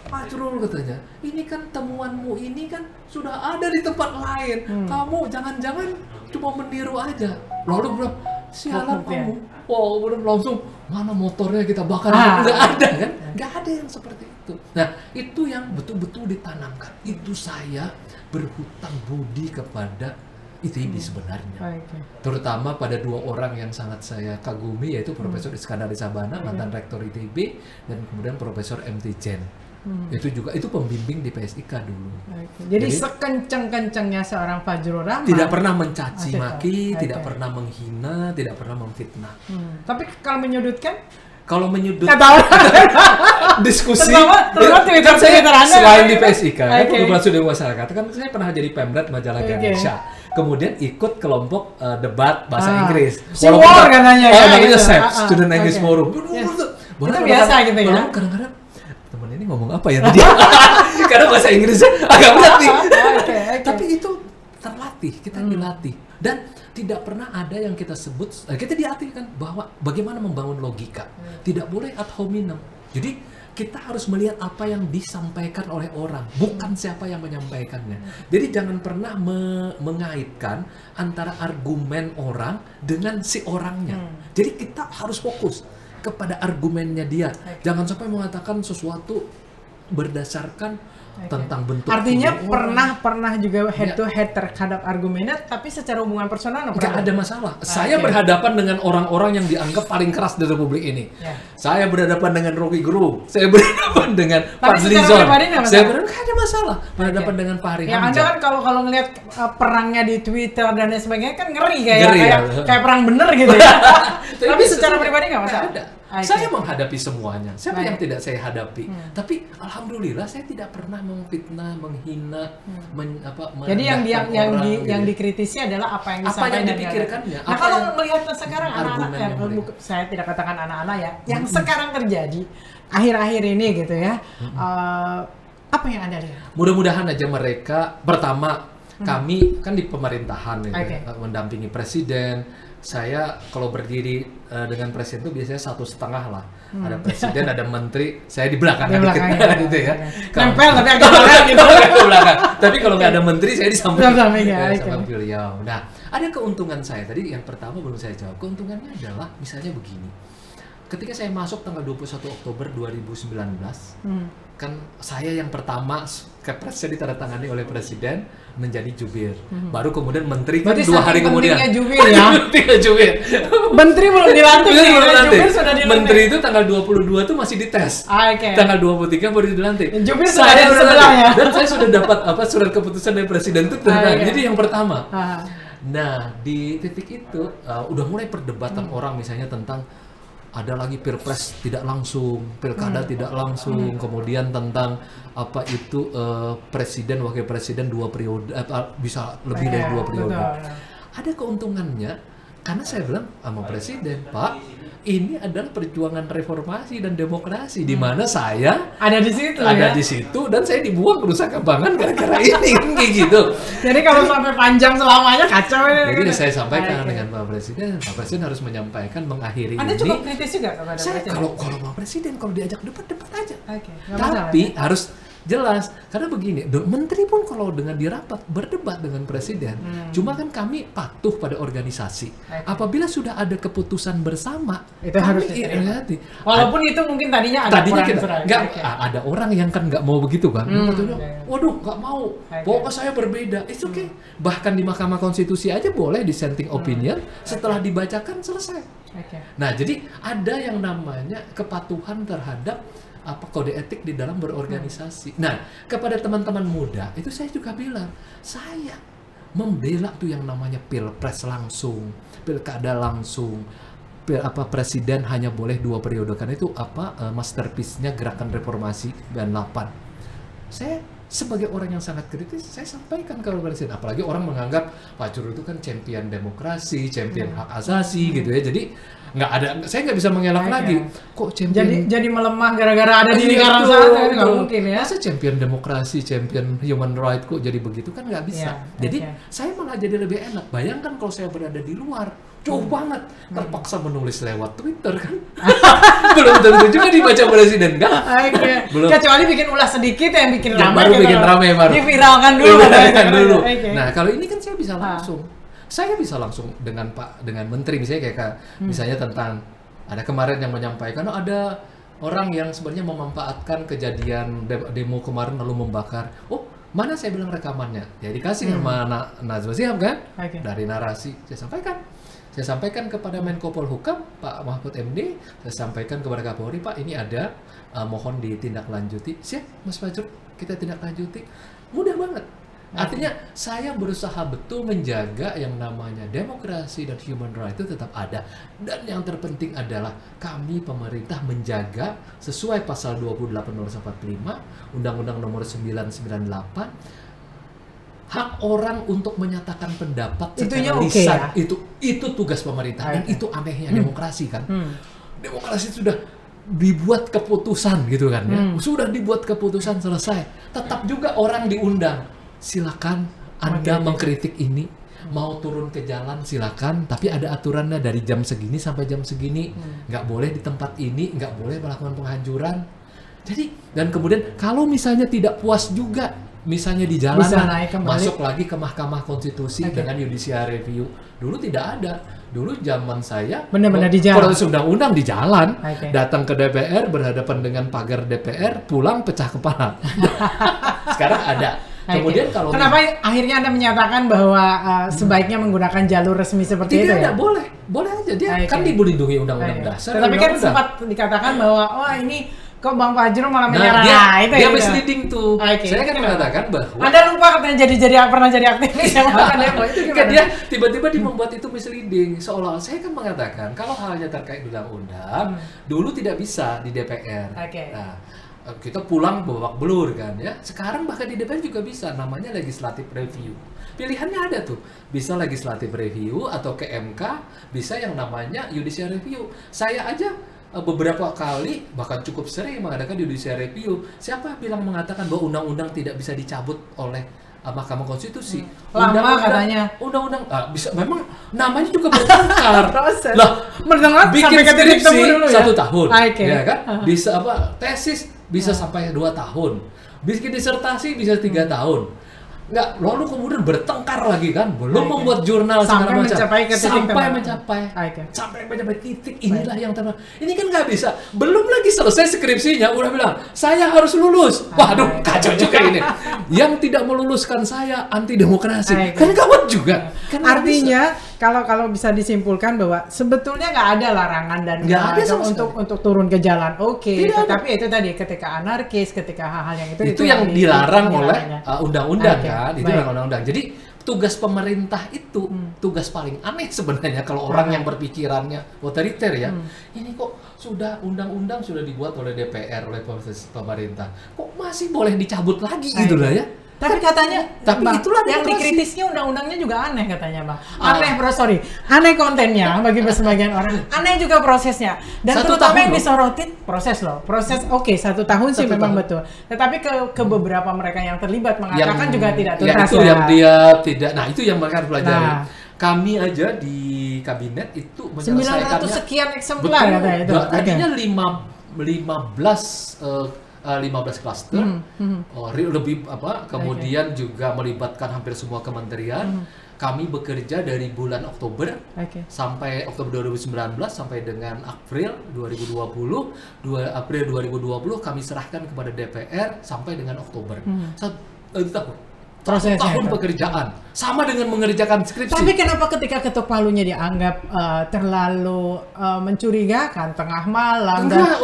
Pak Jurul katanya, ini kan temuanmu ini kan sudah ada di tempat lain. Kamu jangan-jangan cuma meniru aja. Lalu bilang, sialan kamu. Wow, bener langsung mana motornya kita bakar. Nggak ada kan? Nggak ada yang seperti itu. Nah, itu yang betul-betul ditanamkan. Itu saya berhutang budi kepada ITB sebenarnya. Terutama pada dua orang yang sangat saya kagumi, yaitu Profesor Iskandar Sabana, mantan rektor ITB, dan kemudian Profesor M.T. Chen. Itu pembimbing di PSIK dulu. Jadi sekencang-kencangnya seorang Fajrul Rahman tidak pernah mencaci maki, tidak pernah menghina, tidak pernah memfitnah. Tapi kalau menyudutkan? Kalau menyudut diskusi Twitter Anda selain di PSIK, Kebetulan Studi Masyarakat kan saya pernah jadi pemret majalah Ganesha. Kemudian ikut kelompok debat bahasa Inggris. War katanya ya. Namanya SEP, Student English Forum. Itu biasa gitu ya. Kadang-kadang temen ini ngomong apa ya tadi? Karena bahasa Inggrisnya agak berat nih. Tapi itu terlatih, kita dilatih. Dan tidak pernah ada yang kita sebut, kita diartikan bahwa bagaimana membangun logika. Tidak boleh ad hominem. Jadi kita harus melihat apa yang disampaikan oleh orang, bukan siapa yang menyampaikannya. Jadi jangan pernah mengaitkan antara argumen orang dengan si orangnya. Jadi kita harus fokus kepada argumennya dia. Jangan sampai mengatakan sesuatu berdasarkan tentang bentuk. Artinya pernah juga head to head terhadap argumennya, tapi secara hubungan personal nggak ada masalah. Saya berhadapan dengan orang-orang yang dianggap paling keras di Republik ini. Saya berhadapan dengan Rocky Gerung, saya berhadapan dengan Fadli Zon. Saya nggak ada masalah berhadapan dengan Pak Hari Hamzah. Anda kan kalau ngelihat perangnya di Twitter dan lain sebagainya kan ngeri kayak perang bener gitu ya. Tapi secara pribadi nggak masalah. Ada. Saya menghadapi semuanya. Siapa yang tidak saya hadapi? Tapi alhamdulillah saya tidak pernah memfitnah, menghina, jadi yang dikritisi adalah apa yang disampaikan, apa yang dipikirkannya. Nah, kalau melihat sekarang anak-anak, saya tidak katakan anak-anak ya, yang sekarang terjadi akhir-akhir ini gitu ya, apa yang Anda lihat? Mudah-mudahan aja mereka pertama kami kan di pemerintahan mendampingi presiden. Saya kalau berdiri dengan presiden itu biasanya 1,5 lah. Ada presiden, ada menteri, saya di belakang gitu ya. Nempel tapi agak belakang gitu. Tapi kalau nggak ada menteri, saya di samping beliau. Nah, ada keuntungan saya. Tadi yang pertama belum saya jawab. Keuntungannya adalah misalnya begini. ketika saya masuk tanggal 21 Oktober 2019, kan saya yang pertama Kepres ditandatangani oleh Presiden menjadi jubir. Baru kemudian menteri kan berarti 2 hari kemudian. jubir ya. Pentingnya jubir. Menteri belum dilantik nih, jubir sudah dilantik. Menteri itu tanggal 22 tuh masih dites. Tanggal 23 baru dilantik. Jubir sudah ada di sebelah ya. Dan saya sudah dapat surat keputusan dari Presiden itu jadi yang pertama. Nah, di titik itu udah mulai perdebatan orang misalnya tentang ada lagi pilpres tidak langsung, pilkada tidak langsung, kemudian tentang apa itu presiden, wakil presiden 2 periode, bisa lebih dari 2 periode. Betul. Ada keuntungannya, karena saya bilang sama presiden, Pak, ini adalah perjuangan reformasi dan demokrasi, di mana saya ada di situ di situ, dan saya dibuang ke Nusa Kambangan gara-gara ini, kayak gitu. Jadi kalau sampai panjang selamanya kacau ini. Jadi saya sampaikan dengan Pak Presiden harus menyampaikan mengakhiri Anda ini. cukup kritis juga kepada Saya Presiden? kalau Pak Presiden kalau diajak debat aja. Nggak Tapi masalah, harus jelas, karena begini, menteri pun kalau dengan dirapat berdebat dengan presiden, cuma kan kami patuh pada organisasi. Apabila sudah ada keputusan bersama, itu kami harus diterima. Walaupun itu mungkin tadinya ada ada orang yang kan nggak mau begitu kan, waduh nggak mau, pokoknya saya berbeda, it's okay. Bahkan di Mahkamah Konstitusi aja boleh dissenting opinion, setelah dibacakan selesai. Nah, jadi ada yang namanya kepatuhan terhadap kode etik di dalam berorganisasi. Nah, kepada teman-teman muda itu saya juga bilang, saya membela tuh yang namanya pilpres langsung, pilkada langsung, presiden hanya boleh 2 periode, karena itu masterpiece-nya Gerakan Reformasi 98. Saya sebagai orang yang sangat kritis, saya sampaikan ke presiden, apalagi orang menganggap Pak Curug itu kan champion demokrasi, champion hak asasi gitu ya. Jadi saya nggak bisa mengelak lagi. Kok champion? Jadi melemah gara-gara ada di lingkaran sana, nggak mungkin ya. Masa champion demokrasi, champion human right kok jadi begitu, kan nggak bisa. Jadi saya malah jadi lebih enak. Bayangkan kalau saya berada di luar, jauh banget, terpaksa menulis lewat Twitter kan. Belum tentu juga dibaca presiden kan. Belum. Kecuali bikin ulas sedikit yang bikin ramai. Baru bikin ramai baru. Diviralkan dulu. Nah, kalau ini kan saya bisa langsung. Saya bisa langsung dengan menteri, misalnya misalnya tentang ada kemarin yang menyampaikan ada orang yang sebenarnya memanfaatkan kejadian demo kemarin lalu membakar. Oh, mana saya bilang rekamannya? Ya dikasih sama Najwa Shihab kan? Dari narasi saya sampaikan kepada Menko Polhukam Pak Mahfud MD, saya sampaikan kepada Kapolri, Pak ini ada mohon ditindaklanjuti. Siap Mas Fajrul, kita tindaklanjuti. Mudah banget. Artinya saya berusaha betul menjaga yang namanya demokrasi dan human right itu tetap ada. Dan yang terpenting adalah kami pemerintah menjaga sesuai pasal 28.145 Undang-Undang Nomor 998 hak orang untuk menyatakan pendapat secara lisan. Itu tugas pemerintah dan itu anehnya demokrasi kan. Demokrasi sudah dibuat keputusan gitu kan ya. Sudah dibuat keputusan selesai. Tetap juga orang diundang. Silakan Anda mengkritik ini, mau turun ke jalan silakan, tapi ada aturannya dari jam segini sampai jam segini, nggak boleh di tempat ini, nggak boleh melakukan penghancuran. Jadi dan kemudian kalau misalnya tidak puas juga, misalnya di jalanan, masuk lagi ke Mahkamah Konstitusi dengan judicial review. Dulu tidak ada. Dulu zaman saya benar-benar di jalan. Proses undang-undang di jalan, datang ke DPR berhadapan dengan pagar DPR, pulang pecah kepala. Sekarang ada. Kemudian kalau kenapa akhirnya Anda menyatakan bahwa sebaiknya menggunakan jalur resmi seperti itu ya? Boleh aja dia kan dilindungi undang-undang dasar. Tapi kan sempat dikatakan bahwa ini kok Bang Fajrul malah menyerang. Dia misleading tuh. Saya kan mengatakan bahwa Anda lupa katanya pernah jadi aktivis yang makan demo itu gimana? Dia tiba-tiba membuat itu misleading. Seolah saya kan mengatakan kalau halnya terkait undang-undang dulu tidak bisa di DPR. Nah, kita pulang babak belur kan ya. Sekarang bahkan di DPR juga bisa, namanya legislative review. Pilihannya ada tuh, bisa legislative review atau ke MK, bisa yang namanya judicial review. Saya aja beberapa kali bahkan cukup sering mengadakan judicial review. Siapa bilang mengatakan bahwa undang-undang tidak bisa dicabut oleh Mahkamah Konstitusi? Lama katanya. Undang-undang bisa, memang namanya juga bertengkar. Proses. Lah, bikin skripsi dulu ya? 1 tahun, ya kan? Bisa tesis bisa sampai 2 tahun. Bikin disertasi bisa 3 tahun. Nggak, lalu kemudian bertengkar lagi kan, belum membuat jurnal segala macam sampai mencapai titik inilah yang terbaik. Ini kan nggak bisa, belum lagi selesai skripsinya udah bilang saya harus lulus. Waduh, kacau juga ini. Yang tidak meluluskan saya anti demokrasi, kan gawat juga. Kan artinya kalau bisa disimpulkan bahwa sebetulnya nggak ada larangan dan nggak ada untuk turun ke jalan. Oke, tetapi itu tadi ketika anarkis, ketika hal-hal yang itu yang dilarang oleh undang-undang kan, itu undang-undang. Jadi tugas pemerintah itu tugas paling aneh sebenarnya kalau orang yang berpikirannya otoriter ya. Ini kok sudah undang-undang sudah dibuat oleh DPR, oleh pemerintah, kok masih boleh dicabut lagi gitu lah ya. Tapi katanya, Bang, itulah yang dikritisnya undang-undangnya juga aneh katanya, Bang. Aneh kontennya bagi sebagian orang. Aneh juga prosesnya. Dan terutama yang disorotin proses loh. Proses 1 tahun sih memang betul. Tetapi ke beberapa mereka yang terlibat mengatakan juga tidak tuntas. Itu yang dia tidak. Nah, itu yang mereka harus pelajari. Kami aja di kabinet itu menyelesaikannya 900 sekian eksemplar katanya itu. Tadinya 15 klaster, lebih kemudian juga melibatkan hampir semua kementerian. Kami bekerja dari bulan Oktober sampai Oktober 2019 sampai dengan April 2020. April 2020 kami serahkan kepada DPR sampai dengan Oktober. 1 tahun. Tahun pekerjaan sama dengan mengerjakan skripsi. Tapi kenapa ketika ketuk palunya dianggap terlalu mencurigakan, tengah malam? Enggak,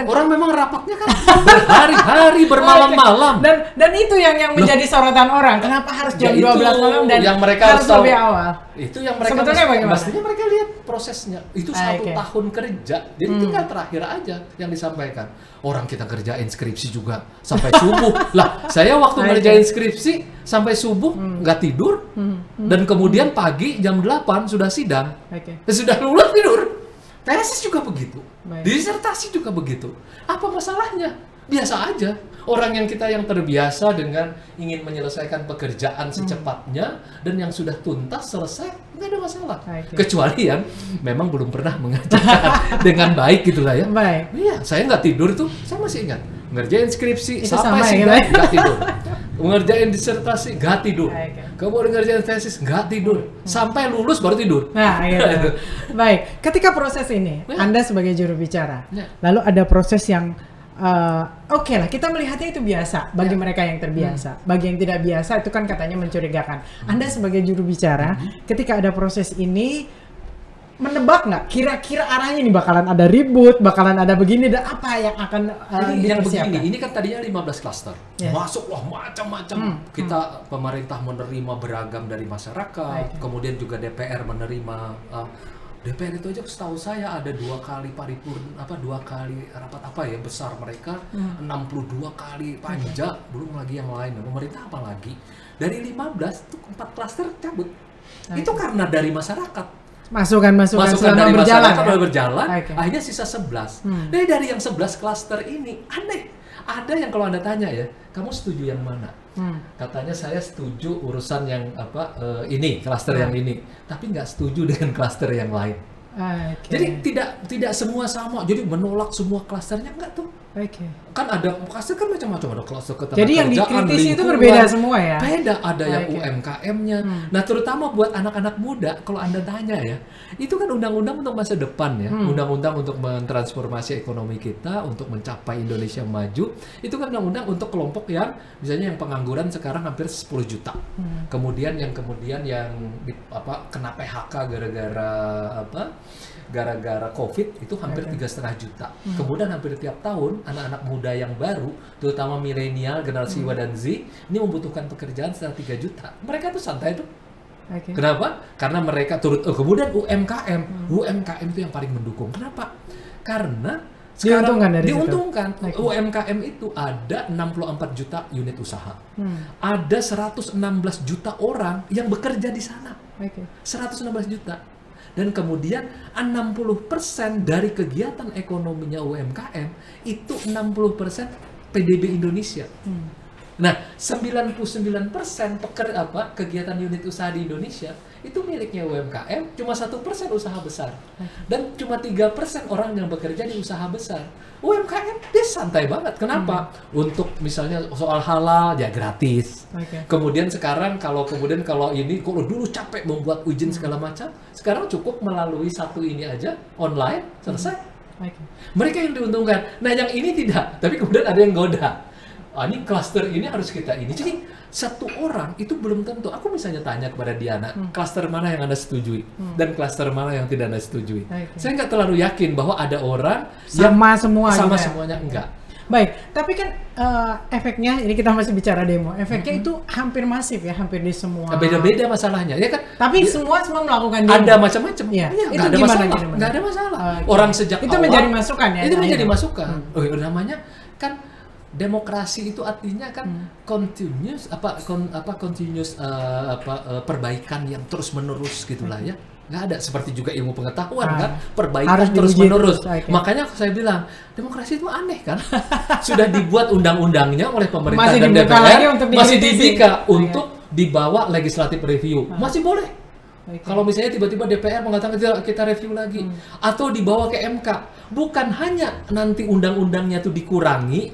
orang memang rapatnya kan berhari-hari, bermalam-malam. Dan itu yang menjadi sorotan orang. Kenapa harus jam 12 malam dan yang mereka harus lebih awal? Itu yang mereka sebetulnya bagaimana? Pastinya mereka lihat prosesnya. Itu 1 tahun kerja. Jadi tinggal terakhir aja yang disampaikan. Orang kita kerjain skripsi juga sampai subuh. Lah, saya waktu ngerjain skripsi sampai subuh nggak tidur. Dan kemudian pagi jam 8 sudah sidang. Sudah lulus tidur. Tesis juga begitu. Disertasi juga begitu. Apa masalahnya? Biasa aja. Orang yang terbiasa dengan ingin menyelesaikan pekerjaan secepatnya dan yang sudah tuntas selesai, nggak ada masalah. Kecuali yang memang belum pernah mengerjakan dengan baik gitulah ya. Iya, saya nggak tidur tuh, saya masih ingat. Ngerjain skripsi sampai sidang nggak tidur. Ngerjain disertasi nggak tidur. Kemudian ngerjain tesis nggak tidur. Sampai lulus baru tidur. Nah, gitu. Baik, ketika proses ini, Anda sebagai juru bicara, lalu ada proses yang oke lah, kita melihatnya itu biasa bagi mereka yang terbiasa. Bagi yang tidak biasa itu kan katanya mencurigakan. Anda sebagai juru bicara, ketika ada proses ini, menebak nggak kira-kira arahnya ini bakalan ada ribut, bakalan ada begini, dan apa yang akan yang begini? Ini kan tadinya 15 klaster, masuklah macam-macam. Kita pemerintah menerima beragam dari masyarakat, kemudian juga DPR menerima. DPR itu aja setahu saya ada 2 kali paripurna, 2 kali rapat besar mereka, 62 kali panja, belum lagi yang lain. Pemerintah apa lagi? Dari 15 itu 4 klaster cabut. Itu karena dari masyarakat. Masukan dari berjalan, masyarakat berjalan, akhirnya sisa 11. Dari yang 11 klaster ini aneh. Ada yang kalau Anda tanya ya, kamu setuju yang mana? Katanya saya setuju urusan yang ini, klaster yang ini, tapi nggak setuju dengan klaster yang lain. Jadi tidak semua sama. Jadi menolak semua klasternya enggak tuh. Kan ada klaster kan macam-macam, ada klaster ketenagakerjaan. Jadi yang dikritisi itu berbeda semua ya? Beda, ada yang UMKM-nya. Nah, terutama buat anak-anak muda, kalau Anda tanya ya, itu kan undang-undang untuk masa depan ya. Undang-undang untuk mentransformasi ekonomi kita, untuk mencapai Indonesia maju. Itu kan undang-undang untuk kelompok yang misalnya yang pengangguran sekarang hampir 10 juta. Kemudian yang kena PHK gara-gara COVID itu hampir 3,5 juta. Kemudian hampir tiap tahun anak-anak muda yang baru, terutama milenial, generasi Y dan Z, ini membutuhkan pekerjaan sekitar 3 juta. Mereka tuh santai tuh. Kenapa? Karena mereka kemudian UMKM itu yang paling mendukung. Kenapa? Karena sekarang diuntungkan. UMKM itu ada 64 juta unit usaha. Ada 116 juta orang yang bekerja di sana. 116 juta. Dan kemudian 60% dari kegiatan ekonominya UMKM itu 60% PDB Indonesia. Nah, 99% kegiatan unit usaha di Indonesia itu miliknya UMKM, cuma 1% usaha besar. Dan cuma 3% orang yang bekerja di usaha besar. UMKM dia santai banget. Kenapa? Untuk misalnya soal halal ya gratis. Kemudian sekarang kalau ini kalau dulu capek membuat izin segala macam, sekarang cukup melalui satu ini aja online selesai. Mereka yang diuntungkan. Nah, yang ini tidak, tapi kemudian ada yang goda. Ini klaster ini harus kita ini. Jadi satu orang itu belum tentu. Aku misalnya tanya kepada Diana, klaster mana yang Anda setujui dan klaster mana yang tidak Anda setujui. Saya nggak terlalu yakin bahwa ada orang sama semua sama gitu semuanya enggak. Baik, tapi kan efeknya ini kita masih bicara demo. Efeknya itu hampir masif ya, hampir di semua. Beda-beda masalahnya, ya kan? Tapi semua melakukan demo. Ada macam-macam. Ya, itu nggak ada gimana? masalah. Nggak ada masalah. Orang sejak itu awal menjadi masukan ya. Itu menjadi masukan. Namanya kan demokrasi itu artinya kan continuous perbaikan yang terus menerus gitulah ya. Nggak ada seperti juga ilmu pengetahuan kan, perbaikan terus menerus. Makanya saya bilang demokrasi itu aneh kan. Sudah dibuat undang-undangnya oleh pemerintah dan DPR, masih dibuka untuk dibawa legislative review, masih boleh. Kalau misalnya tiba-tiba DPR mengatakan kita review lagi, atau dibawa ke MK, bukan hanya nanti undang-undangnya itu dikurangi,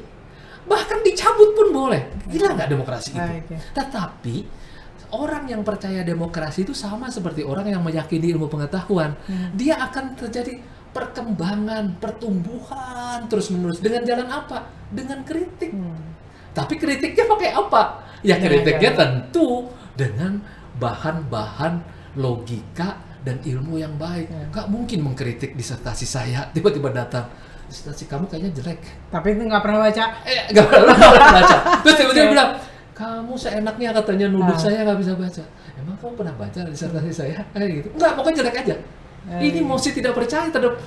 bahkan dicabut pun boleh. Gila nggak demokrasi itu? Tetapi orang yang percaya demokrasi itu sama seperti orang yang meyakini ilmu pengetahuan. Dia akan terjadi perkembangan, pertumbuhan terus-menerus. Dengan jalan apa? Dengan kritik. Tapi kritiknya pakai apa? Ya kritiknya tentu dengan bahan-bahan logika dan ilmu yang baik. Nggak mungkin mengkritik disertasi saya, tiba-tiba datang, disertasi kamu kayaknya jelek. Tapi itu nggak pernah baca? Nggak pernah baca. Terus tiba-tiba bilang, kamu seenaknya katanya nuduh saya nggak bisa baca. Emang kamu pernah baca disertasi saya? Kayak gitu. Enggak, pokoknya jelek aja. Ini mesti tidak percaya terhadap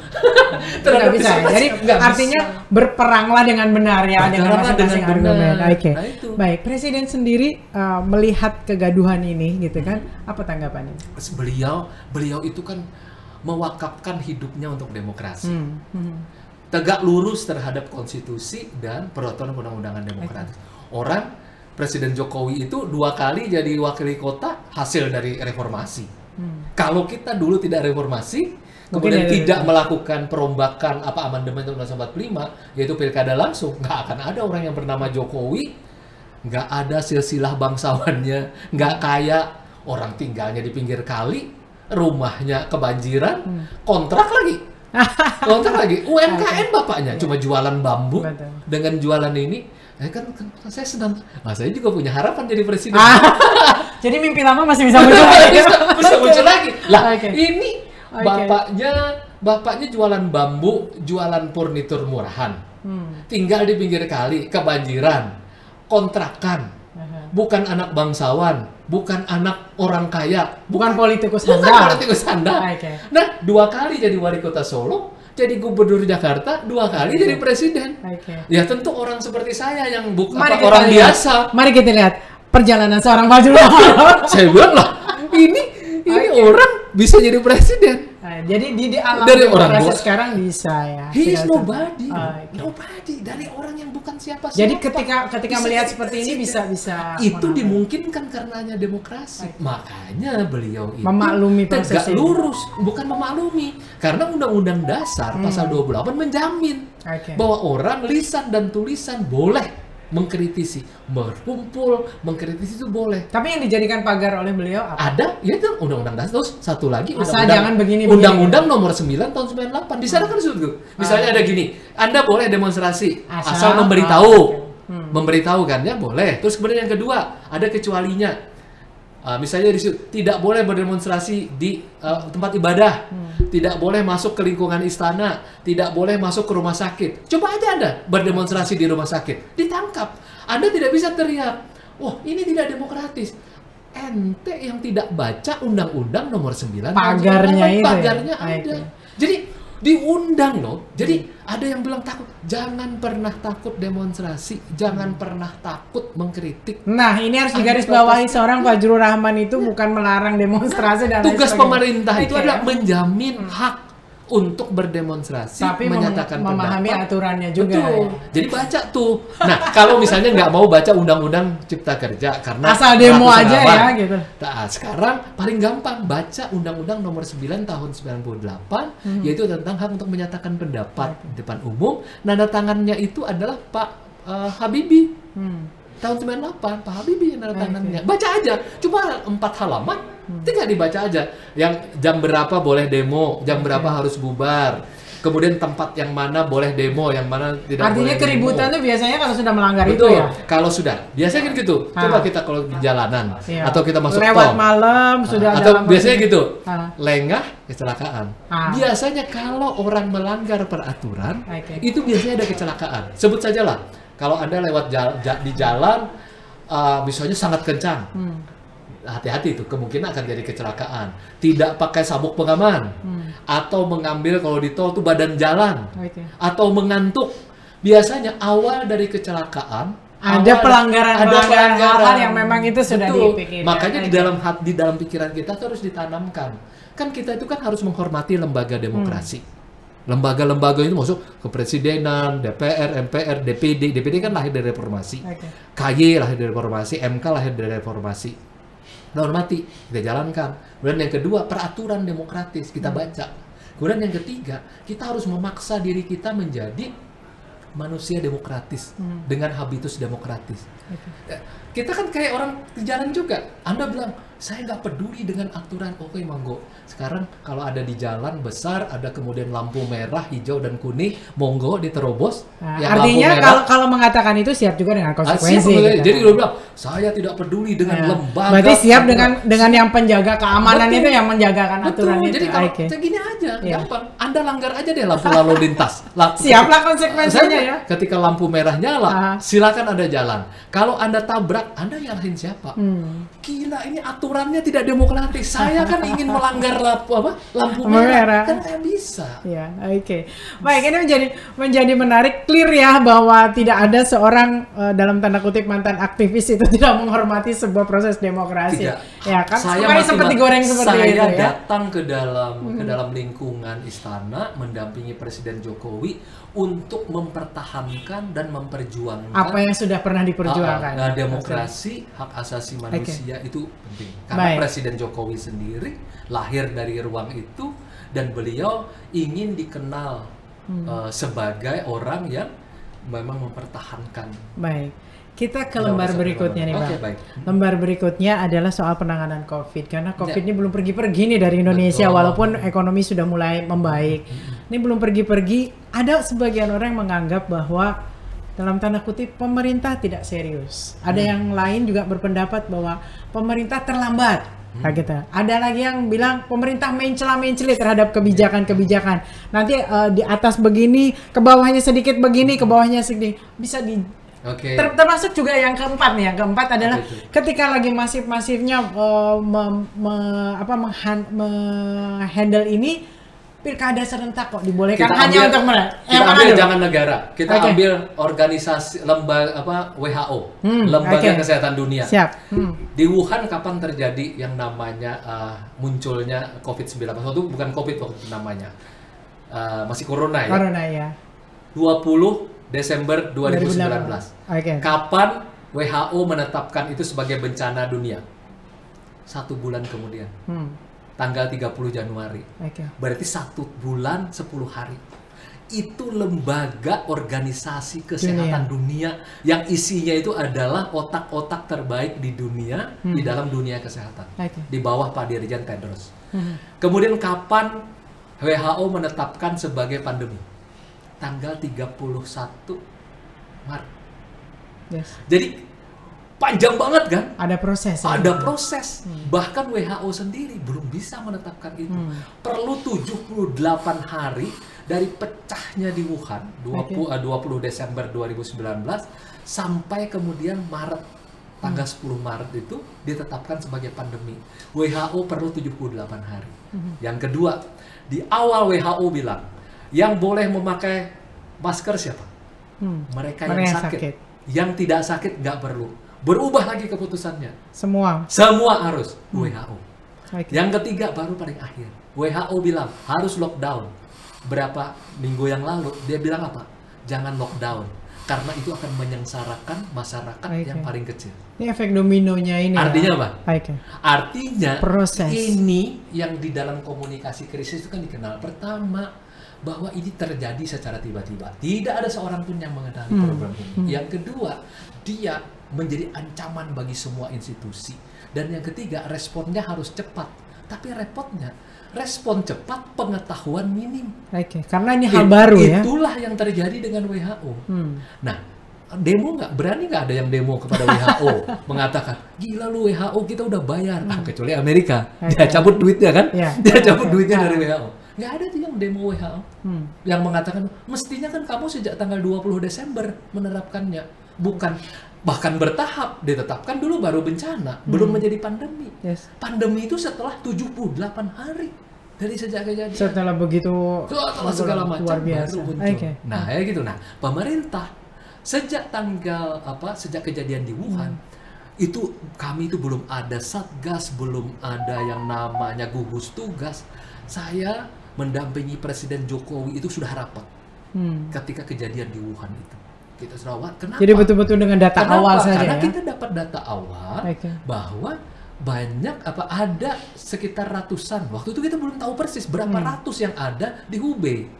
bisa. Jadi artinya berperanglah dengan benar ya, dengan masing-masing argumen. Oke. Nah, itu. Baik, Presiden sendiri melihat kegaduhan ini gitu kan, apa tanggapannya? Beliau itu kan mewakafkan hidupnya untuk demokrasi. Tegak lurus terhadap konstitusi dan peraturan undang-undangan demokratis. Orang Presiden Jokowi itu 2 kali jadi wakil kota hasil dari reformasi. Kalau kita dulu tidak reformasi, kemudian tidak melakukan perombakan amandemen Undang-Undang 45, yaitu pilkada langsung, nggak akan ada orang yang bernama Jokowi, nggak ada silsilah bangsawannya, nggak kaya, orang tinggalnya di pinggir kali, rumahnya kebanjiran, kontrak lagi. UMKM bapaknya cuma jualan bambu. Dengan jualan ini kan saya senang. Saya juga punya harapan jadi presiden. Jadi mimpi lama masih bisa muncul lagi. bisa muncul lagi. Lah, ini bapaknya jualan bambu, jualan furnitur murahan. Tinggal di pinggir kali, kebanjiran, kontrakan. Bukan anak bangsawan, bukan anak orang kaya, bukan politikus handal. Nah, 2 kali jadi wali kota Solo, jadi gubernur Jakarta, 2 kali jadi presiden. Ya tentu orang seperti saya yang bukan orang biasa. Mari kita lihat perjalanan seorang Fajrul Rahman. Saya bilang lah, ini orang bisa jadi presiden. Jadi di alam dari orang sekarang bisa ya. He is nobody. Nobody, dari orang yang bukan siapa-siapa. Jadi ketika melihat seperti ini bisa itu dimungkinkan karenanya demokrasi. Makanya beliau itu memaklumi tegak lurus, bukan memaklumi. Karena Undang-Undang Dasar pasal 28 menjamin bahwa orang lisan dan tulisan boleh mengkritisi, berkumpul, mengkritisi itu boleh. Tapi yang dijadikan pagar oleh beliau apa? Ada, ya itu Undang-Undang Dasar. Terus satu lagi Undang-Undang Nomor 9 tahun 98. Di sana kan disebut. Misalnya ada gini, Anda boleh demonstrasi asal memberitahu. Memberitahu kan ya boleh. Terus kemudian yang kedua, ada kecualinya. Misalnya di situ tidak boleh berdemonstrasi di tempat ibadah, tidak boleh masuk ke lingkungan istana, tidak boleh masuk ke rumah sakit. Coba aja Anda berdemonstrasi di rumah sakit, ditangkap. Anda tidak bisa teriak, wah ini tidak demokratis. Ente yang tidak baca Undang-Undang Nomor 9, pagarnya ada. Jadi diundang loh. Jadi ada yang bilang takut. Jangan pernah takut demonstrasi. Jangan pernah takut mengkritik. Nah, ini harus digarisbawahi seorang Fajrul Rahman itu bukan melarang demonstrasi dan tugas pemerintah itu adalah menjamin hak untuk berdemonstrasi, tapi menyatakan memahami pendapat. aturannya juga. Betul. Ya. Jadi baca tuh. Nah, kalau misalnya nggak mau baca Undang-Undang Cipta Kerja karena asal demo ratusan aja halaman. ya gitu. Nah, sekarang paling gampang baca Undang-Undang Nomor 9 Tahun 98 yaitu tentang hak untuk menyatakan pendapat di depan umum. Nanda tangannya itu adalah Pak Habibie. Tahun 98 Pak Habibie yang nanda tangannya. Baca aja. Cuma 4 halaman. Tinggal dibaca aja. Yang jam berapa boleh demo, jam berapa harus bubar. Kemudian tempat yang mana boleh demo, yang mana tidak boleh. Artinya keributan itu biasanya kalau sudah melanggar Betul. itu ya. Kalau sudah, biasanya kan gitu. Coba kita kalau di jalanan atau kita masuk lewat tol. malam sudah Atau biasanya gitu. Lengah kecelakaan. Biasanya kalau orang melanggar peraturan, itu biasanya ada kecelakaan. Sebut sajalah kalau Anda lewat di jalan misalnya sangat kencang. Hati-hati itu, kemungkinan akan jadi kecelakaan. Tidak pakai sabuk pengaman, atau mengambil kalau di tol tuh badan jalan, atau mengantuk. Biasanya awal dari kecelakaan ada pelanggaran hal yang memang itu sudah dipikirkan. Makanya di dalam pikiran kita tuh harus ditanamkan. Kan kita itu kan harus menghormati lembaga demokrasi. Lembaga-lembaga itu masuk kepresidenan, DPR, MPR, DPD. DPD kan lahir dari reformasi. KY lahir dari reformasi, MK lahir dari reformasi. Hormati, kita jalankan. Kemudian yang kedua, peraturan demokratis, kita baca. Kemudian yang ketiga, kita harus memaksa diri kita menjadi manusia demokratis dengan habitus demokratis. Kita kan kayak orang di jalan juga. Anda bilang, saya nggak peduli dengan aturan. Oke, monggo. Sekarang kalau ada di jalan besar, ada kemudian lampu merah, hijau, dan kuning, monggo diterobos. Artinya kalau mengatakan itu siap juga dengan konsekuensi. Jadi dia bilang, saya tidak peduli dengan lembaga. Berarti siap dengan yang penjaga keamanan itu yang menjagakan aturan itu. Jadi kalau gini aja, gampang. Anda langgar aja deh lampu lalu lintas. Siaplah konsekuensinya ya. Ketika lampu merah nyala, silakan Anda jalan. Kalau Anda tabrak, Anda nyalahin siapa? Gila, ini aturannya tidak demokratis. Saya kan ingin melanggar lampu merah. Kan nggak bisa. Ya, oke. Baik, ini menjadi menarik, clear ya bahwa tidak ada seorang dalam tanda kutip mantan aktivis itu tidak menghormati sebuah proses demokrasi. Tidak. Ya kan? Saya seperti goreng seperti itu ya. Saya datang ke dalam lingkungan istana mendampingi Presiden Jokowi untuk mempertahankan dan memperjuangkan apa yang sudah pernah diperjuangkan. Demokrasi, hak asasi manusia itu penting. Karena Presiden Jokowi sendiri lahir dari ruang itu dan beliau ingin dikenal sebagai orang yang memang mempertahankan. Baik. Kita ke lembar berikutnya nih, Bang. Baik. Lembar berikutnya adalah soal penanganan COVID. Karena COVID ini belum pergi-pergi nih dari Indonesia, walaupun ekonomi sudah mulai membaik. Ini belum pergi-pergi. Ada sebagian orang yang menganggap bahwa dalam tanda kutip pemerintah tidak serius. Ada yang lain juga berpendapat bahwa pemerintah terlambat. Kayak gitu. Ada lagi yang bilang pemerintah mencela-menceli terhadap kebijakan-kebijakan. Nanti di atas begini, ke bawahnya sedikit begini, ke bawahnya sedikit. Bisa di termasuk juga yang keempat nih. Yang keempat adalah ketika lagi masif-masifnya menghandle ini, pilkada serentak kok dibolehkan hanya untuk mereka. Kita ambil jangan negara, kita ambil organisasi WHO, Lembaga Kesehatan Dunia. Siap. Di Wuhan kapan terjadi yang namanya munculnya COVID-19? Itu bukan COVID waktu namanya, masih corona ya. Corona ya. 20 Desember 2019. Kapan WHO menetapkan itu sebagai bencana dunia? 1 bulan kemudian. Tanggal 30 Januari. Berarti 1 bulan 10 hari. Itu lembaga organisasi kesehatan dunia yang isinya itu adalah otak-otak terbaik di dunia di dalam dunia kesehatan. Di bawah Pak Dirjen Tedros. Kemudian kapan WHO menetapkan sebagai pandemi? Tanggal 31 Maret. Jadi panjang banget kan? Ada proses. Ada proses. Bahkan WHO sendiri belum bisa menetapkan itu. Perlu 78 hari dari pecahnya di Wuhan 20 Desember 2019 sampai kemudian Maret, tanggal 10 Maret itu ditetapkan sebagai pandemi. WHO perlu 78 hari. Yang kedua, di awal WHO bilang yang boleh memakai masker siapa? Mereka yang sakit. Yang tidak sakit nggak perlu. Berubah lagi keputusannya. Semua harus WHO. Yang ketiga baru paling akhir. WHO bilang harus lockdown. berapa minggu yang lalu dia bilang apa? Jangan lockdown karena itu akan menyengsarakan masyarakat yang paling kecil. Ini efek dominonya ini. Artinya apa? Okay. Artinya proses ini yang di dalam komunikasi krisis itu kan dikenal. Pertama, bahwa ini terjadi secara tiba-tiba. Tidak ada seorang pun yang mengetahui program ini. Yang kedua, dia menjadi ancaman bagi semua institusi. Dan yang ketiga, responnya harus cepat. Tapi repotnya, respon cepat, pengetahuan minim. Karena ini hal baru ya. Itulah yang terjadi dengan WHO. Nah, demo berani nggak ada yang demo kepada WHO mengatakan, gila lu WHO kita udah bayar. Kecuali Amerika, dia cabut duitnya kan? Dia cabut duitnya dari WHO. Nggak ada tuh yang demo WHO yang mengatakan, mestinya kan kamu sejak tanggal 20 Desember menerapkannya. Bukan, bahkan bertahap, ditetapkan dulu baru bencana, belum menjadi pandemi. Pandemi itu setelah 78 hari dari sejak kejadian. Setelah begitu, setelah segala macam baru muncul. Nah, ya gitu. Nah, pemerintah sejak sejak kejadian di Wuhan, itu kami itu belum ada satgas, belum ada yang namanya gugus tugas. Saya mendampingi Presiden Jokowi itu sudah rapat ketika kejadian di Wuhan itu. Kita sudah kenapa? Jadi betul-betul dengan data awal saja. Karena kita dapat data awal bahwa banyak ada sekitar ratusan. Waktu itu kita belum tahu persis berapa ratus yang ada di Hubei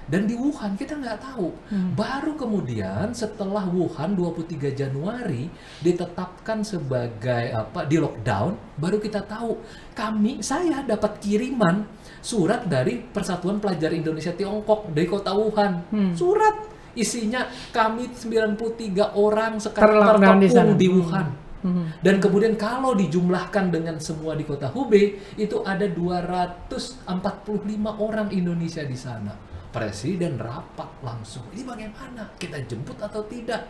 dan di Wuhan kita nggak tahu. Baru kemudian setelah Wuhan 23 Januari ditetapkan sebagai di lockdown, baru kita tahu. Saya dapat kiriman surat dari Persatuan Pelajar Indonesia Tiongkok dari kota Wuhan. Surat isinya kami 93 orang sekarang terkepung di Wuhan. Dan kemudian kalau dijumlahkan dengan semua di kota Hubei, itu ada 245 orang Indonesia di sana. Presiden rapat langsung. Ini bagaimana? Kita jemput atau tidak?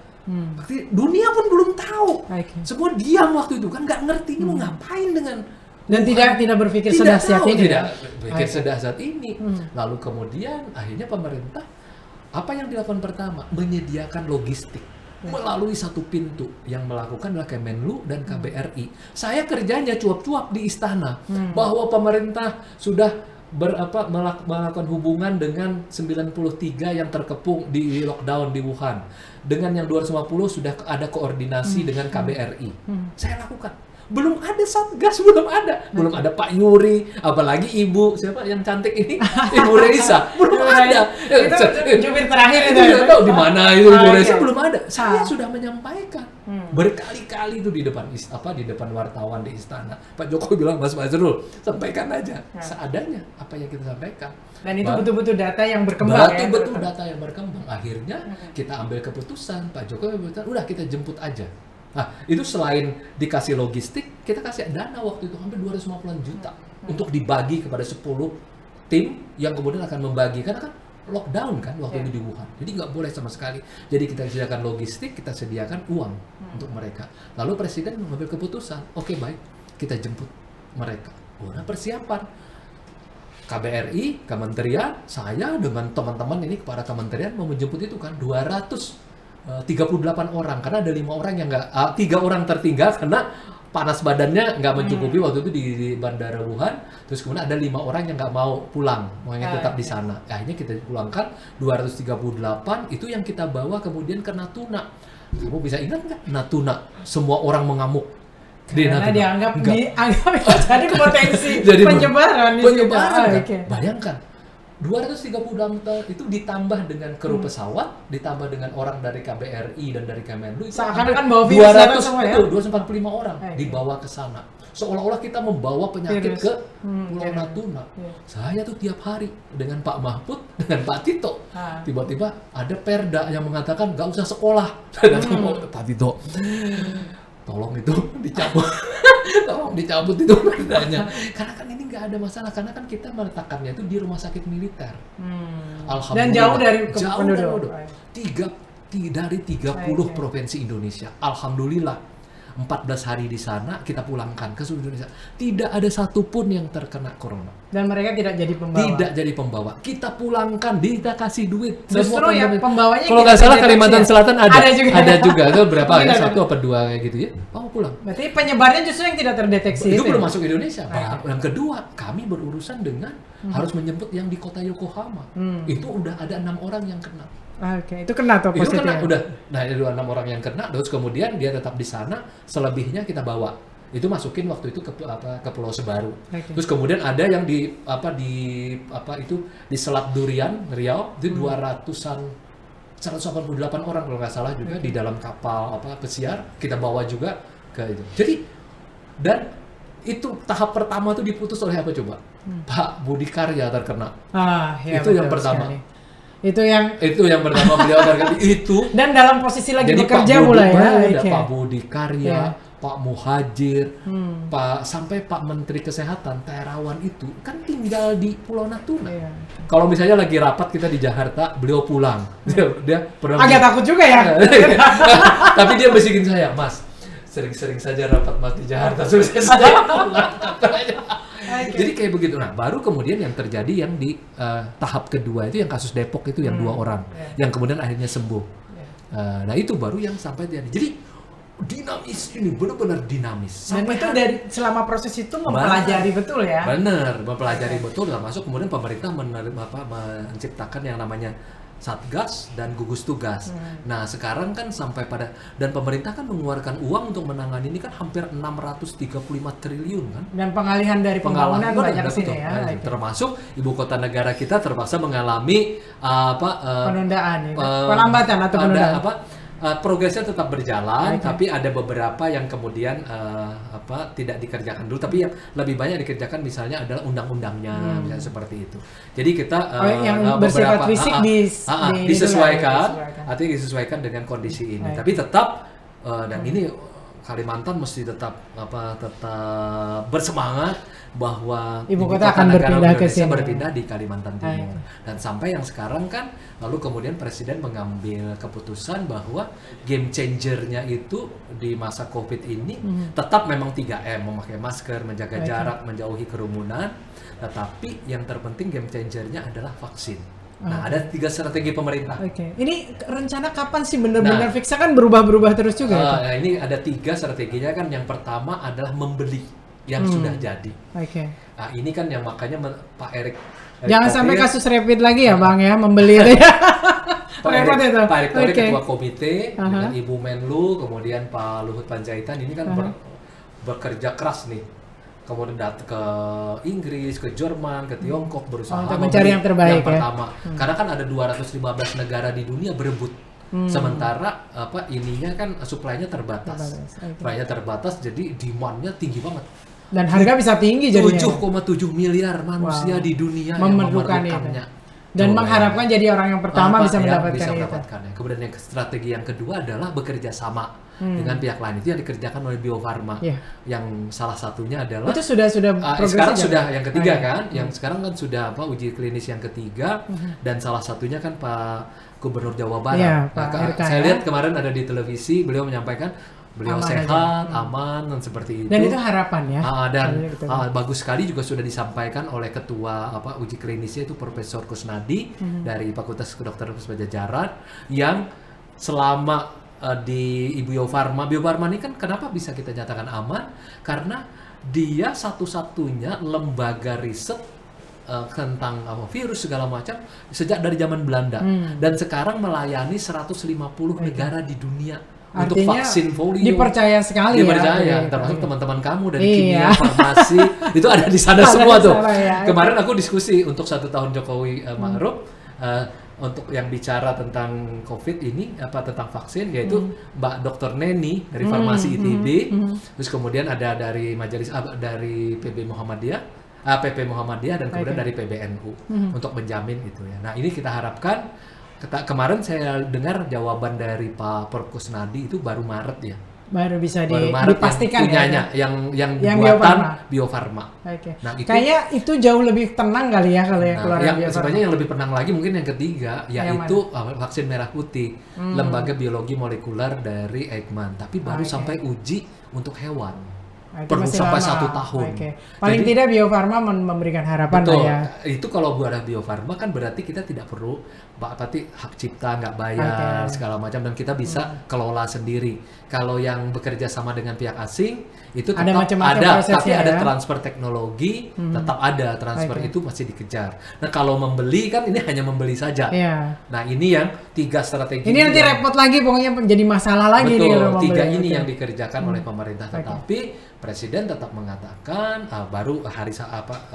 Dunia pun belum tahu. Semua diam waktu itu, kan nggak ngerti ini mau ngapain dengan. Dan tidak berpikir sedahsyat ini. Tidak berpikir sedahsyat ini. Lalu kemudian akhirnya pemerintah, apa yang dilakukan pertama? Menyediakan logistik melalui satu pintu yang melakukan adalah Kemenlu dan KBRI. Saya kerjanya cuap-cuap di istana bahwa pemerintah sudah melakukan hubungan dengan 93 yang terkepung di lockdown di Wuhan. Dengan yang 250 sudah ada koordinasi dengan KBRI. Saya lakukan. Belum ada satgas, belum ada Pak Yuri, apalagi ibu siapa yang cantik ini, Ibu Reisa, belum ada. Itu jubir terakhir itu. Tidak tahu di mana itu Ibu Reisa, belum ada. Saya sudah menyampaikan berkali-kali itu di depan wartawan di istana. Pak Jokowi bilang, Mas Mazrul, sampaikan aja seadanya apa yang kita sampaikan. Dan itu betul-betul data yang berkembang. Betul-betul data yang berkembang. Akhirnya kita ambil keputusan, Pak Jokowi bilang, udah kita jemput aja. Nah, itu selain dikasih logistik, kita kasih dana waktu itu hampir 250 juta untuk dibagi kepada 10 tim yang kemudian akan membagi, karena kan lockdown kan waktu itu di Wuhan. Jadi nggak boleh sama sekali. Jadi kita sediakan logistik, kita sediakan uang untuk mereka. Lalu Presiden mengambil keputusan, oke baik, kita jemput mereka. Nah, persiapan. KBRI, kementerian, saya dengan teman-teman ini kepada kementerian mau menjemput itu kan 238 orang, karena ada 5 orang yang 3 orang tertinggal karena panas badannya nggak mencukupi waktu itu di bandara Wuhan. Terus kemudian ada 5 orang yang nggak mau pulang, maunya tetap di sana. Akhirnya kita pulangkan 238, itu yang kita bawa kemudian ke Natuna. Kamu bisa ingat nggak Natuna? Semua orang mengamuk. Karena dianggap jadi potensi penyebaran. Bayangkan. 236 itu ditambah dengan kru pesawat, ditambah dengan orang dari KBRI dan dari Kemenlu, seakan-akan bawa virus 245 orang dibawa ke sana. Seolah-olah kita membawa penyakit ke Pulau Natuna. Saya tuh tiap hari dengan Pak Mahfud, dengan Pak Tito, tiba-tiba ada perda yang mengatakan nggak usah sekolah. Pak Tito, tolong itu dicabut. Tolong dicabut itu perdanya. Karena kan ini nggak ada masalah, karena kan kita meletakkannya itu di rumah sakit militer. Alhamdulillah. Dan jauh dari penduduk. Dari 30 provinsi Indonesia. Alhamdulillah. 14 hari di sana, kita pulangkan ke seluruh Indonesia. Tidak ada satupun yang terkena corona. Dan mereka tidak jadi pembawa. Tidak jadi pembawa. Kita pulangkan, kita kasih duit. Justru yang pembawanya kalau nggak salah Kalimantan Selatan ada juga. Ada juga. Itu berapa ya? 1 apa 2 kayak gitu ya. Mau pulang. Berarti penyebarnya justru yang tidak terdeteksi. Itu belum masuk Indonesia. Yang kedua, kami berurusan dengan harus menjemput yang di kota Yokohama. Itu udah ada 6 orang yang kena. Oke, itu kena tuh positif. Itu kena udah. Nah, ada 6 orang yang kena, terus kemudian dia tetap di sana, selebihnya kita bawa. Itu masukin waktu itu ke Pulau Sebaru. Terus kemudian ada yang di Selat Durian, Riau, itu 200-an 188 orang kalau nggak salah juga di dalam kapal pesiar, kita bawa juga ke itu. Jadi dan itu tahap pertama tuh diputus oleh apa coba? Pak Budi Karya terkena. Ya, itu yang pertama. Sekali. Itu yang pertama beliau terkena itu. Dan dalam posisi lagi jadi bekerja mulai ya. Pak Budi Karya, Pak Muhajir, sampai Pak Menteri Kesehatan, Terawan itu kan tinggal di Pulau Natuna. Kalau misalnya lagi rapat kita di Jakarta, beliau pulang. Dia pernah agak takut juga ya. Tapi dia bisikin saya, Mas, sering-sering saja rapat Mas di Jakarta, sukses saja pulang. Jadi kayak begitu. Nah, baru kemudian yang terjadi yang di tahap kedua itu yang kasus Depok itu yang 2 orang, yang kemudian akhirnya sembuh. Nah itu baru yang sampai terjadi. Jadi dinamis ini benar-benar dinamis. Sampai itu dari selama proses itu mempelajari betul ya. Benar, mempelajari betul. Termasuk kemudian pemerintah menciptakan yang namanya Satgas dan gugus tugas. Nah sekarang kan sampai pada, dan pemerintah kan mengeluarkan uang untuk menangani ini kan hampir 635 triliun kan. Dan pengalihan dari pembangunan banyak sini ya. Termasuk ibu kota negara kita terpaksa mengalami penundaan, pelambatan atau penundaan. Progresnya tetap berjalan, tapi ada beberapa yang kemudian tidak dikerjakan dulu, tapi yang lebih banyak dikerjakan misalnya adalah undang-undangnya, misalnya seperti itu. Jadi kita yang bersifat fisik disesuaikan, artinya disesuaikan dengan kondisi ini. Tapi tetap dan ini Kalimantan mesti tetap bersemangat bahwa ibu kota akan berpindah di Kalimantan Timur. Dan sampai yang sekarang kan lalu kemudian Presiden mengambil keputusan bahwa game changer-nya itu di masa Covid ini tetap memang 3M, memakai masker, menjaga jarak, menjauhi kerumunan, tetapi yang terpenting game changer-nya adalah vaksin. Nah, ada 3 strategi pemerintah. Ini rencana kapan sih benar-benar fixnya kan berubah-berubah terus juga itu? Nah, ini ada 3 strateginya kan. Yang pertama adalah membeli yang sudah jadi. Nah, ini kan yang makanya Pak Erick jangan sampai kasus rapid lagi ya, Bang ya, membeli itu ya. Pak Erick Thohir ketua komite dengan Ibu Menlu, kemudian Pak Luhut Panjaitan ini kan bekerja keras nih. Kemudian datang ke Inggris, ke Jerman, ke Tiongkok, berusaha mencari yang terbaik yang pertama. Karena kan ada 215 negara di dunia berebut. Sementara ininya kan supply-nya terbatas. Supply-nya terbatas, jadi demand-nya tinggi banget. Dan harga bisa tinggi jadinya. 7,7 miliar manusia di dunia yang memerlukannya. Dan mengharapkan jadi orang yang pertama bisa mendapatkan itu. Kemudian yang strategi yang kedua adalah bekerja sama dengan pihak lain. Itu yang dikerjakan oleh Bio Farma. Yang salah satunya adalah itu sudah sekarang sudah yang ketiga kan. Yang sekarang kan sudah uji klinis yang ketiga, dan salah satunya kan Pak Gubernur Jawa Barat. Saya lihat kemarin ada di televisi beliau menyampaikan beliau aman sehat, aman, dan seperti itu. Dan itu harapan ya. Bagus sekali juga sudah disampaikan oleh ketua uji klinisnya itu Profesor Kusnadi dari Fakultas Kedokteran Universitas Pajajaran, yang selama di Bio Farma ini kan kenapa bisa kita nyatakan aman? Karena dia satu-satunya lembaga riset tentang virus segala macam sejak dari zaman Belanda, dan sekarang melayani 150 negara di dunia. Untuk vaksin polio dipercaya sekali, termasuk teman-teman kamu dari kimia, farmasi itu ada di sana semua tuh. Kemarin aku diskusi untuk 1 tahun Jokowi Ma'ruf untuk yang bicara tentang COVID ini tentang vaksin, yaitu Mbak Dr. Neni dari Farmasi ITB, terus kemudian ada dari majelis dari PP Muhammadiyah dan kemudian dari PBNU untuk menjamin itu ya. Nah ini kita harapkan. Kemarin saya dengar jawaban dari Pak Prof. Kusnadi itu baru Maret ya. baru bisa baru Maret dipastikan punyanya, ya. yang Yang buatan Bio Farma. Oke. Nah, Kayaknya itu jauh lebih tenang kali ya kalau yang keluar yang Bio Farma. sebenarnya yang lebih tenang lagi mungkin yang ketiga, yaitu vaksin merah putih, lembaga biologi molekuler dari Eijkman, tapi baru sampai uji untuk hewan. Perlu sampai lama. 1 tahun. Paling Jadi, tidak Bio Farma memberikan harapan betul, lah ya. itu kalau buat Bio Farma kan berarti kita tidak perlu berarti hak cipta nggak bayar segala macam, dan kita bisa kelola sendiri. Kalau yang bekerja sama dengan pihak asing itu tetap ada, tapi ada transfer teknologi, tetap ada transfer itu masih dikejar. Nah kalau membeli kan ini hanya membeli saja. Nah ini yang 3 strategi. Ini nanti repot lagi, pokoknya menjadi masalah lagi. Betul, nih, 3 ini yang dikerjakan oleh pemerintah, tetapi Presiden tetap mengatakan baru hari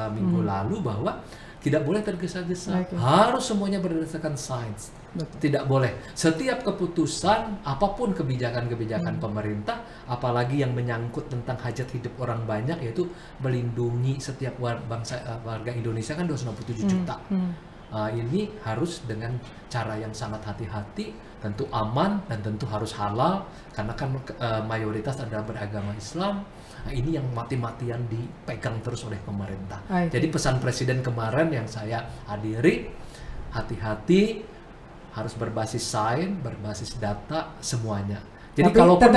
minggu lalu bahwa tidak boleh tergesa-gesa, harus semuanya berdasarkan sains. Tidak boleh. Setiap keputusan, apapun kebijakan-kebijakan pemerintah, apalagi yang menyangkut tentang hajat hidup orang banyak, yaitu melindungi setiap warga Indonesia kan 267 juta. Ini harus dengan cara yang sangat hati-hati, tentu aman dan tentu harus halal, karena kan mayoritas adalah beragama Islam. Nah, ini yang mati-matian dipegang terus oleh pemerintah. Jadi pesan Presiden kemarin yang saya hadiri, hati-hati, harus berbasis sains, berbasis data, semuanya. Jadi kalaupun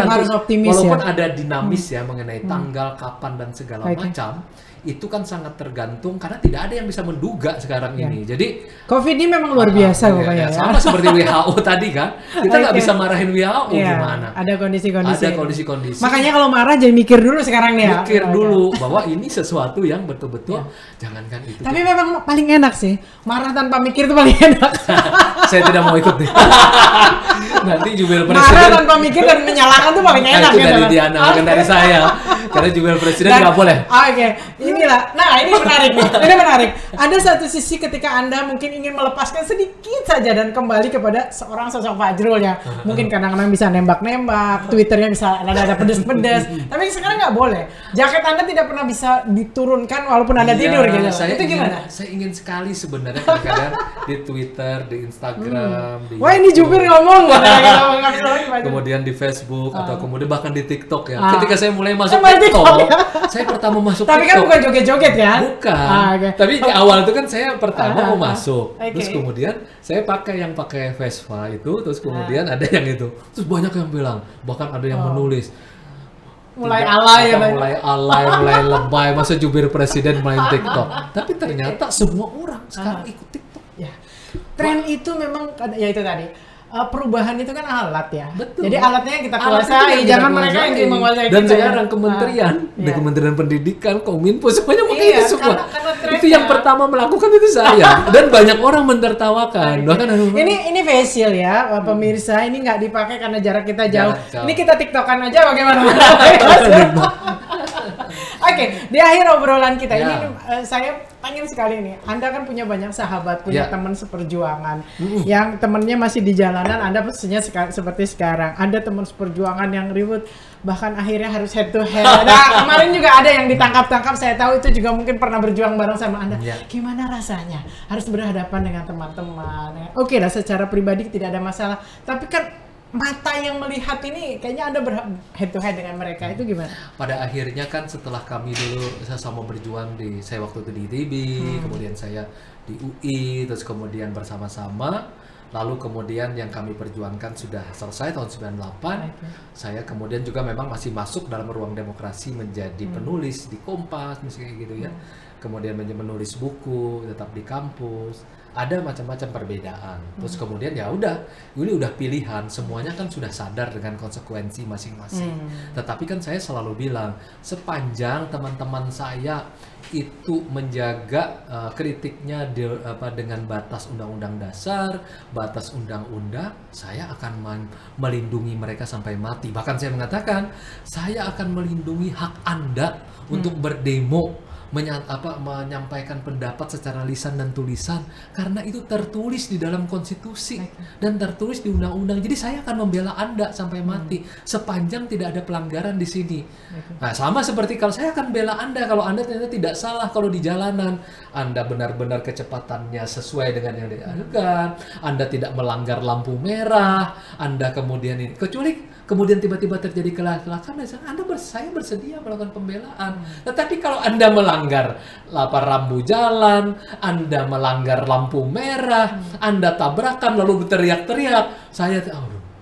ada dinamis ya mengenai tanggal, kapan dan segala macam, itu kan sangat tergantung karena tidak ada yang bisa menduga sekarang ini. Jadi COVID ini memang luar biasa pokoknya. Sama seperti WHO tadi kan, kita nggak bisa marahin WHO gimana. Ada kondisi-kondisi. Ada kondisi-kondisi. Makanya kalau marah jangan mikir dulu sekarang nih ya. Mikir dulu bahwa ini sesuatu yang betul-betul jangankan itu. Tapi memang paling enak sih, marah tanpa mikir itu paling enak. Saya tidak mau ikut nih. Nanti jubir presiden. Marah tanpa mikir dan menyalahkan tuh paling enak. Itu dari Diana, bukan dari saya. Karena jubir presiden nggak boleh. Oke. Inilah, nah ini menarik nih, ini menarik. Ada satu sisi ketika Anda mungkin ingin melepaskan sedikit saja dan kembali kepada seorang sosok Fajrul ya. Mungkin kadang-kadang bisa nembak-nembak, Twitternya bisa ada pedes-pedes. Tapi sekarang nggak boleh. Jaket Anda tidak pernah bisa diturunkan walaupun Anda tidur gitu. Itu gimana? Saya ingin sekali sebenarnya kadang-kadang di Twitter, di Instagram, wah ini jubir ngomong. Kemudian di Facebook atau kemudian bahkan di TikTok ya. Ketika saya mulai masuk TikTok, saya pertama masuk tapi TikTok. Kan bukan joget-joget kan? Bukan. Tapi di awal itu kan saya pertama mau masuk. Terus kemudian saya pakai Vespa itu, terus kemudian ada yang itu. Terus banyak yang bilang, bahkan ada yang menulis mulai alay, mulai lebay, masa jubir presiden main TikTok. Tapi ternyata semua orang sekarang ikut TikTok. Ya. Tren itu memang ya itu tadi. Perubahan itu kan alat ya. Betul. Jadi alatnya yang kita kuasai, jangan mereka yang menguasai kita. Dan sekarang kementerian, Kementerian Pendidikan, Kominfo semuanya pakai itu semua. Itu yang pertama melakukan itu saya. Dan banyak orang mentertawakan. Ini facial ya, pemirsa. Ini nggak dipakai karena jarak kita jauh. Ini kita tiktokan aja bagaimana? Oke, di akhir obrolan kita ini saya pengen sekali nih. Anda kan punya banyak sahabat, punya teman seperjuangan. Yang temennya masih di jalanan, Anda pastinya seperti sekarang. Ada teman seperjuangan yang ribut, bahkan akhirnya harus head to head. Nah, kemarin juga ada yang ditangkap-tangkap. Saya tahu itu juga mungkin pernah berjuang bareng sama Anda. Gimana rasanya harus berhadapan dengan teman-teman? Oke lah, secara pribadi tidak ada masalah. Tapi kan mata yang melihat ini kayaknya Anda head to head dengan mereka, itu gimana? Pada akhirnya kan setelah kami dulu sama berjuang saya waktu itu di ITB, kemudian saya di UI, terus kemudian bersama-sama, lalu kemudian yang kami perjuangkan sudah selesai tahun 98. Saya kemudian juga memang masih masuk dalam ruang demokrasi menjadi penulis di Kompas, misalnya gitu ya. Kemudian menulis buku, tetap di kampus. Ada macam-macam perbedaan. Terus kemudian ya udah, ini udah pilihan. Semuanya kan sudah sadar dengan konsekuensi masing-masing. Tetapi kan saya selalu bilang, sepanjang teman-teman saya itu menjaga kritiknya dengan batas undang-undang dasar, batas undang-undang, saya akan melindungi mereka sampai mati. Bahkan saya mengatakan, saya akan melindungi hak Anda untuk berdemo, menyampaikan pendapat secara lisan dan tulisan, karena itu tertulis di dalam konstitusi dan tertulis di undang-undang. Jadi saya akan membela Anda sampai mati sepanjang tidak ada pelanggaran di sini. Nah, sama seperti kalau saya akan bela Anda kalau Anda ternyata tidak salah kalau di jalanan, Anda benar-benar kecepatannya sesuai dengan yang diajukan, Anda tidak melanggar lampu merah, Anda kemudian ini, kecuali kemudian tiba-tiba terjadi kecelakaan, saya bersedia melakukan pembelaan. Tetapi kalau Anda melanggar rambu jalan, Anda melanggar lampu merah, Anda tabrakan lalu berteriak-teriak, saya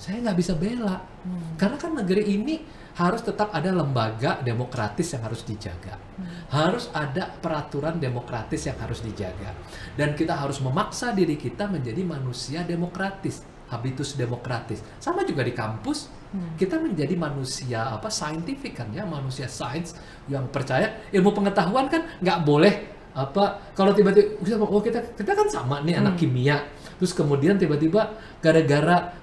nggak bisa bela. Karena kan negeri ini harus tetap ada lembaga demokratis yang harus dijaga. Harus ada peraturan demokratis yang harus dijaga. Dan kita harus memaksa diri kita menjadi manusia demokratis, habitus demokratis. Sama juga di kampus, kita menjadi manusia scientific kan ya, manusia sains yang percaya ilmu pengetahuan kan nggak boleh kalau tiba-tiba kita kan sama nih anak kimia, terus kemudian tiba-tiba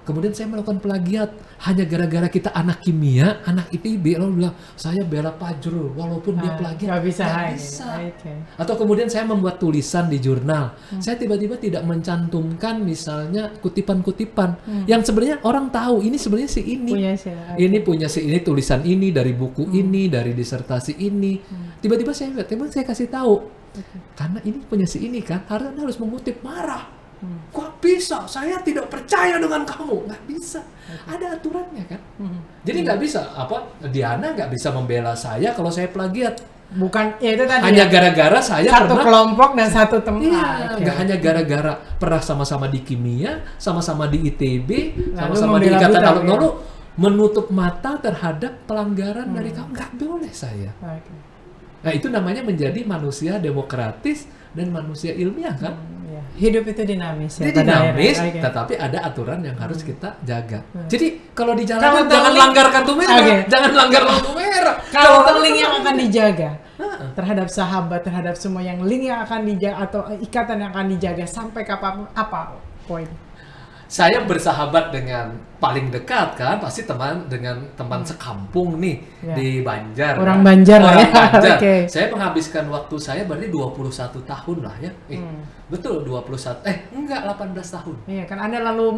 kemudian saya melakukan plagiat hanya gara-gara kita anak kimia, anak IPB, lalu bilang saya bela Fajrul walaupun dia plagiat, nggak bisa. Okay. Atau kemudian saya membuat tulisan di jurnal, saya tiba-tiba tidak mencantumkan misalnya kutipan-kutipan yang sebenarnya orang tahu ini sebenarnya si ini ini punya si ini, tulisan ini dari buku ini, dari disertasi ini, tiba-tiba saya kasih tahu. Karena ini punya si ini kan, harus mengutip, marah. Kok bisa? Saya tidak percaya dengan kamu. Nggak bisa. Ada aturannya kan. Jadi nggak bisa Diana nggak bisa membela saya kalau saya plagiat. Bukan, ya itu tadi. Hanya gara-gara saya satu kelompok dan satu teman. Iya, nggak hanya gara-gara pernah sama-sama di kimia, sama-sama di ITB, sama-sama di Ikatan Alumni, menutup mata terhadap pelanggaran dari kamu. Nggak boleh saya. Nah, itu namanya menjadi manusia demokratis dan manusia ilmiah kan? Hidup itu dinamis ya. Dinamis, tetapi ada aturan yang harus kita jaga. Jadi kalau di jalan jangan langgar kartu merah, jangan langgar lampu merah. Kalau link yang akan dijaga terhadap sahabat, terhadap semua yang link yang akan dijaga atau ikatan yang akan dijaga sampai kapan, apa poin? Saya bersahabat dengan paling dekat kan, pasti dengan teman sekampung nih di Banjar. Orang Banjar lah ya. Banjar. Saya menghabiskan waktu saya berarti 21 tahun lah ya. Betul 21. Enggak 18 tahun. Iya kan Anda lalu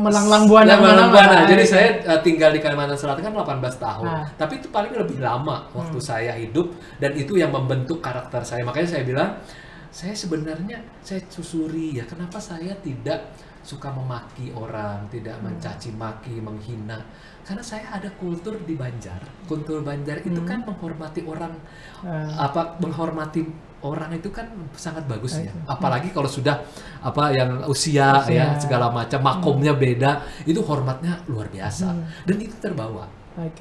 melanglang buana. Jadi saya tinggal di Kalimantan Selatan kan 18 tahun. Tapi itu paling lebih lama waktu saya hidup, dan itu yang membentuk karakter saya. Makanya saya bilang, saya sebenarnya saya susuri ya, kenapa saya tidak suka memaki orang, tidak mencaci maki, menghina. Karena saya ada kultur di Banjar. Kultur Banjar itu kan menghormati orang, menghormati orang itu kan sangat bagus ya. Apalagi kalau sudah yang usia ya segala macam, makomnya beda, itu hormatnya luar biasa. Dan itu terbawa.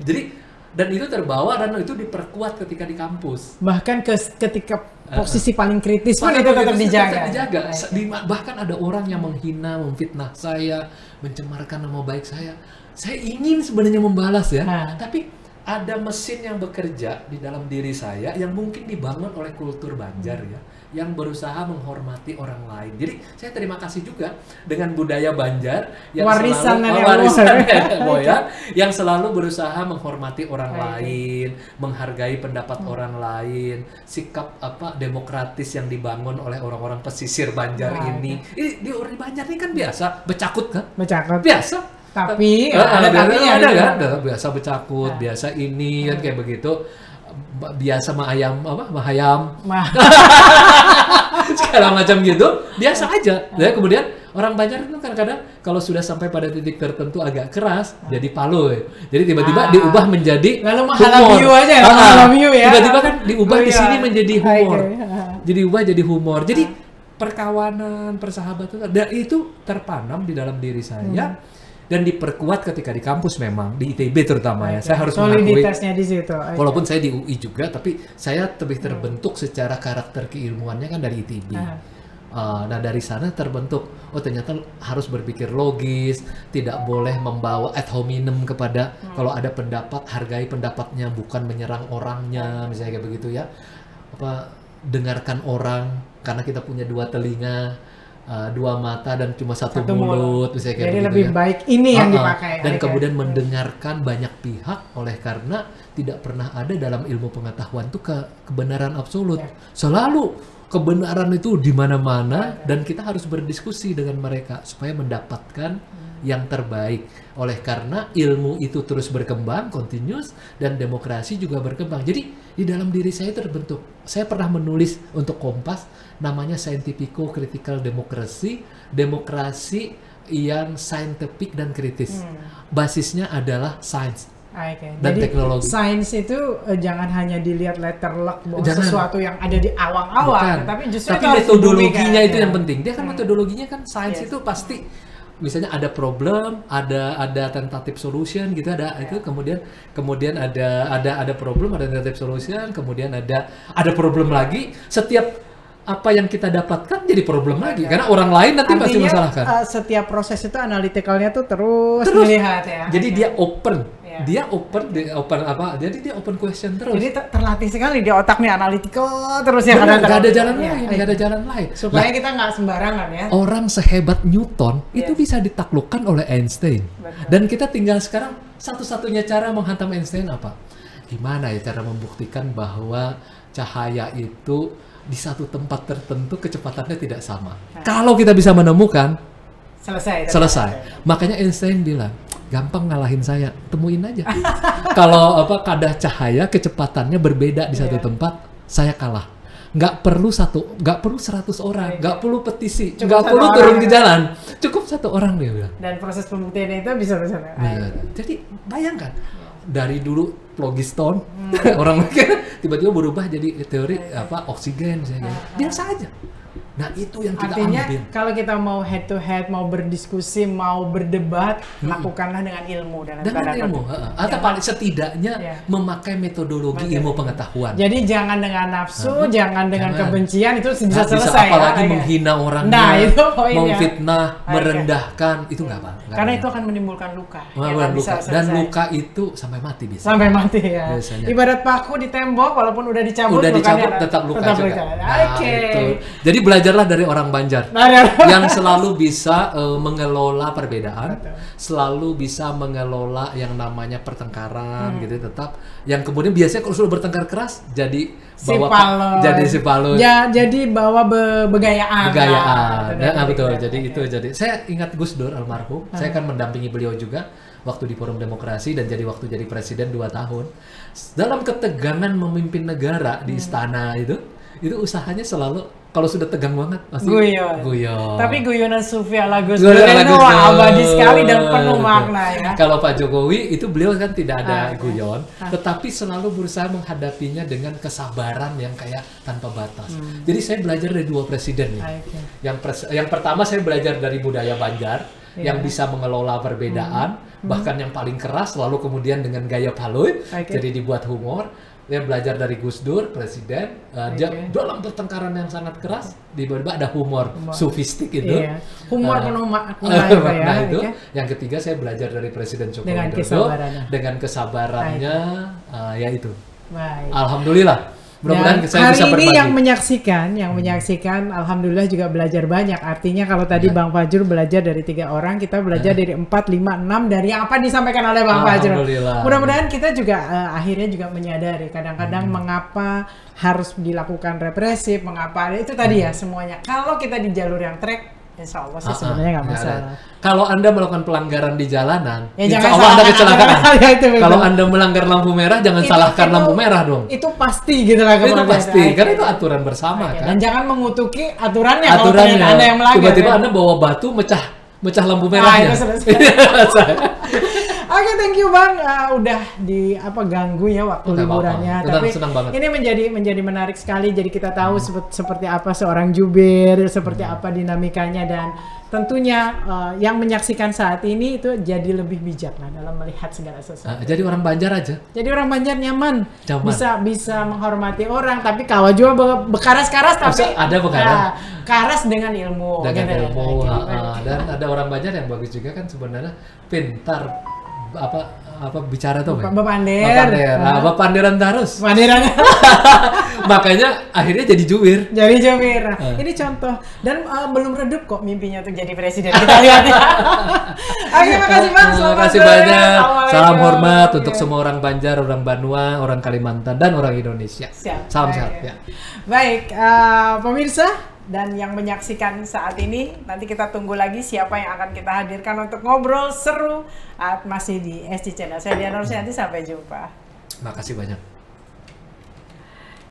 Jadi dan itu terbawa dan itu diperkuat ketika di kampus. Bahkan ketika posisi paling kritis pun itu tetap dijaga. Bahkan ada orang yang menghina, memfitnah saya, mencemarkan nama baik saya. Saya ingin sebenarnya membalas ya, tapi ada mesin yang bekerja di dalam diri saya yang mungkin dibangun oleh kultur Banjar ya, yang berusaha menghormati orang lain. Jadi saya terima kasih juga dengan budaya Banjar yang warisan nenek moyang yang selalu berusaha menghormati orang lain, menghargai pendapat orang lain, sikap demokratis yang dibangun oleh orang-orang pesisir Banjar ini. Di orang Banjar ini kan biasa becakut kan? Becakut. Biasa. Tapi ada kan, biasa becakut, biasa ini kan kayak begitu, biasa mahayam segala macam gitu, biasa aja. Dan kemudian orang Banjar itu kadang-kadang kalau sudah sampai pada titik tertentu agak keras, jadi palu. Jadi tiba-tiba diubah menjadi humor. Tiba-tiba kan diubah di sini menjadi humor. Jadi ubah jadi humor. Jadi perkawanan, persahabatan, dan itu terpanam di dalam diri saya. Dan diperkuat ketika di kampus memang, di ITB terutama ya. Saya harus mengakui, soliditasnya di situ. walaupun saya di UI juga, tapi saya lebih terbentuk secara karakter keilmuannya kan dari ITB. Nah dari sana terbentuk, ternyata harus berpikir logis, tidak boleh membawa ad hominem kepada, kalau ada pendapat, hargai pendapatnya, bukan menyerang orangnya, misalnya kayak begitu ya. Dengarkan orang, karena kita punya dua telinga, dua mata dan cuma satu mulut, misalnya kayak jadi begitu lebih baik ini yang dipakai. Dan kemudian mendengarkan banyak pihak, oleh karena tidak pernah ada dalam ilmu pengetahuan itu kebenaran absolut. Selalu kebenaran itu di mana-mana, dan kita harus berdiskusi dengan mereka supaya mendapatkan yang terbaik. Oleh karena ilmu itu terus berkembang, continuous, dan demokrasi juga berkembang. Jadi di dalam diri saya terbentuk. Saya pernah menulis untuk Kompas, namanya Scientifico Critical Democracy, demokrasi yang scientific dan kritis. Basisnya adalah sains dan jadi, teknologi. Sains itu jangan hanya dilihat letter luck bahwa Jangan. sesuatu yang ada di awang-awang, tapi justru tapi itu harus metodologinya itu dibumikan. yang penting. Dia kan metodologinya kan sains Yes. itu pasti misalnya ada problem, ada tentative solution gitu, itu kemudian ada problem, ada tentative solution, kemudian ada problem lagi. Setiap apa yang kita dapatkan jadi problem lagi karena orang lain nanti pasti masalahkan. Setiap proses itu analitikalnya tuh terus melihat ya. Jadi dia open. Dia open apa? Jadi dia open question terus. Jadi terlatih sekali di otaknya analytical terus ya. Nggak ada jalan lain, nggak ada jalan lain. Supaya kita nggak sembarangan ya. Orang sehebat Newton itu bisa ditaklukkan oleh Einstein. Betul. Dan kita tinggal sekarang satu-satunya cara menghantam Einstein apa? Gimana ya cara membuktikan bahwa cahaya itu di satu tempat tertentu kecepatannya tidak sama. Kalau kita bisa menemukan, selesai. Makanya Einstein bilang, gampang ngalahin saya, temuin aja. Kalau kadar cahaya kecepatannya berbeda di satu tempat, saya kalah. Nggak perlu 100 orang, nggak perlu petisi, nggak perlu turun ke jalan, cukup 1 orang dia bilang. Dan proses pembuktian itu bisa. Jadi bayangkan dari dulu phlogiston orang mikir tiba-tiba berubah jadi teori oksigen misalnya. Biasa aja. Nah itu yang kita artinya ambil. Kalau kita mau head to head, mau berdiskusi, mau berdebat, lakukanlah dengan ilmu dengan ilmu, atau paling setidaknya memakai metodologi ilmu pengetahuan. Jadi jangan dengan nafsu, jangan dengan kebencian, itu bisa selesai. Apalagi menghina orangnya, nah, itu poinnya. memfitnah, merendahkan, itu nggak apa. Karena itu akan menimbulkan luka. Dan luka itu sampai mati bisa. Sampai mati ya. Biasanya. Ibarat paku di tembok, walaupun udah dicabut, tetap luka juga. Oke. Jadi belajarlah dari orang Banjar yang selalu bisa mengelola perbedaan, selalu bisa mengelola yang namanya pertengkaran gitu tetap. Yang kemudian biasanya kalau sudah bertengkar keras jadi si Palun. Jadi bawa begayaan. Betul. Jadi saya ingat Gus Dur almarhum. Saya kan mendampingi beliau juga waktu di Forum Demokrasi dan waktu jadi presiden 2 tahun. Dalam ketegangan memimpin negara di istana itu usahanya selalu kalau sudah tegang banget pasti guyon. Tapi guyonan Sufi ala Gus Dur itu abadi sekali dan penuh makna ya. Kalau Pak Jokowi itu beliau kan tidak ada guyon, tetapi selalu berusaha menghadapinya dengan kesabaran yang kayak tanpa batas. Jadi saya belajar dari 2 presiden nih. Yang pertama saya belajar dari budaya Banjar yang bisa mengelola perbedaan, bahkan yang paling keras lalu kemudian dengan gaya Palui, jadi dibuat humor. Dia belajar dari Gus Dur, presiden, dalam pertengkaran yang sangat keras, tiba-tiba ada humor sofistik itu. Humor penuh makna itu. Yang ketiga saya belajar dari Presiden Joko Widodo dengan kesabarannya, itu. Baik. Alhamdulillah. Mudah-mudahan saya bisa berbagi. Hari ini yang menyaksikan, alhamdulillah juga belajar banyak. Artinya kalau tadi Bang Fajrul belajar dari 3 orang, kita belajar dari 4, 5, 6 dari apa disampaikan oleh Bang Fajrul. Mudah-mudahan kita juga akhirnya juga menyadari kadang-kadang mengapa harus dilakukan represif, mengapa itu tadi ya semuanya. Kalau kita di jalur yang track, insya Allah sih sebenarnya nggak masalah. Kalau Anda melakukan pelanggaran di jalanan, insya Allah Anda kecelakaan. Kalau Anda melanggar lampu merah, jangan salahkan lampu merah dong. Itu pasti gitu lah. Itu pasti, karena itu aturan bersama kan. Dan jangan mengutuki aturannya. Kalau Anda yang melanggar. Tiba-tiba Anda bawa batu mecah lampu merahnya. Oke, thank you Bang, udah ganggu ya waktu liburannya. Tapi senang banget. Ini menjadi menarik sekali. Jadi kita tahu seperti apa seorang jubir, seperti apa dinamikanya, dan tentunya yang menyaksikan saat ini itu jadi lebih bijak lah dalam melihat segala sesuatu. Jadi orang Banjar aja. Jadi orang Banjar nyaman. Bisa menghormati orang, tapi kalau juga bekaras-karas tapi ada bekaras. Karas dengan ilmu. Dan ada orang Banjar yang bagus juga kan sebenarnya, pintar bicara tuh Bapanderan terus. Makanya akhirnya jadi jubir. Ini contoh, dan belum redup kok mimpinya untuk jadi presiden. Kita lihat ya. Terima kasih Bang. Terima kasih banyak. Salam hormat untuk semua orang Banjar, orang Banua, orang Kalimantan, dan orang Indonesia. Salam sehat ya. Baik, pemirsa dan yang menyaksikan saat ini, nanti kita tunggu lagi siapa yang akan kita hadirkan untuk ngobrol seru masih di SC Channel. Saya Dian Nursianti, sampai jumpa. Makasih banyak.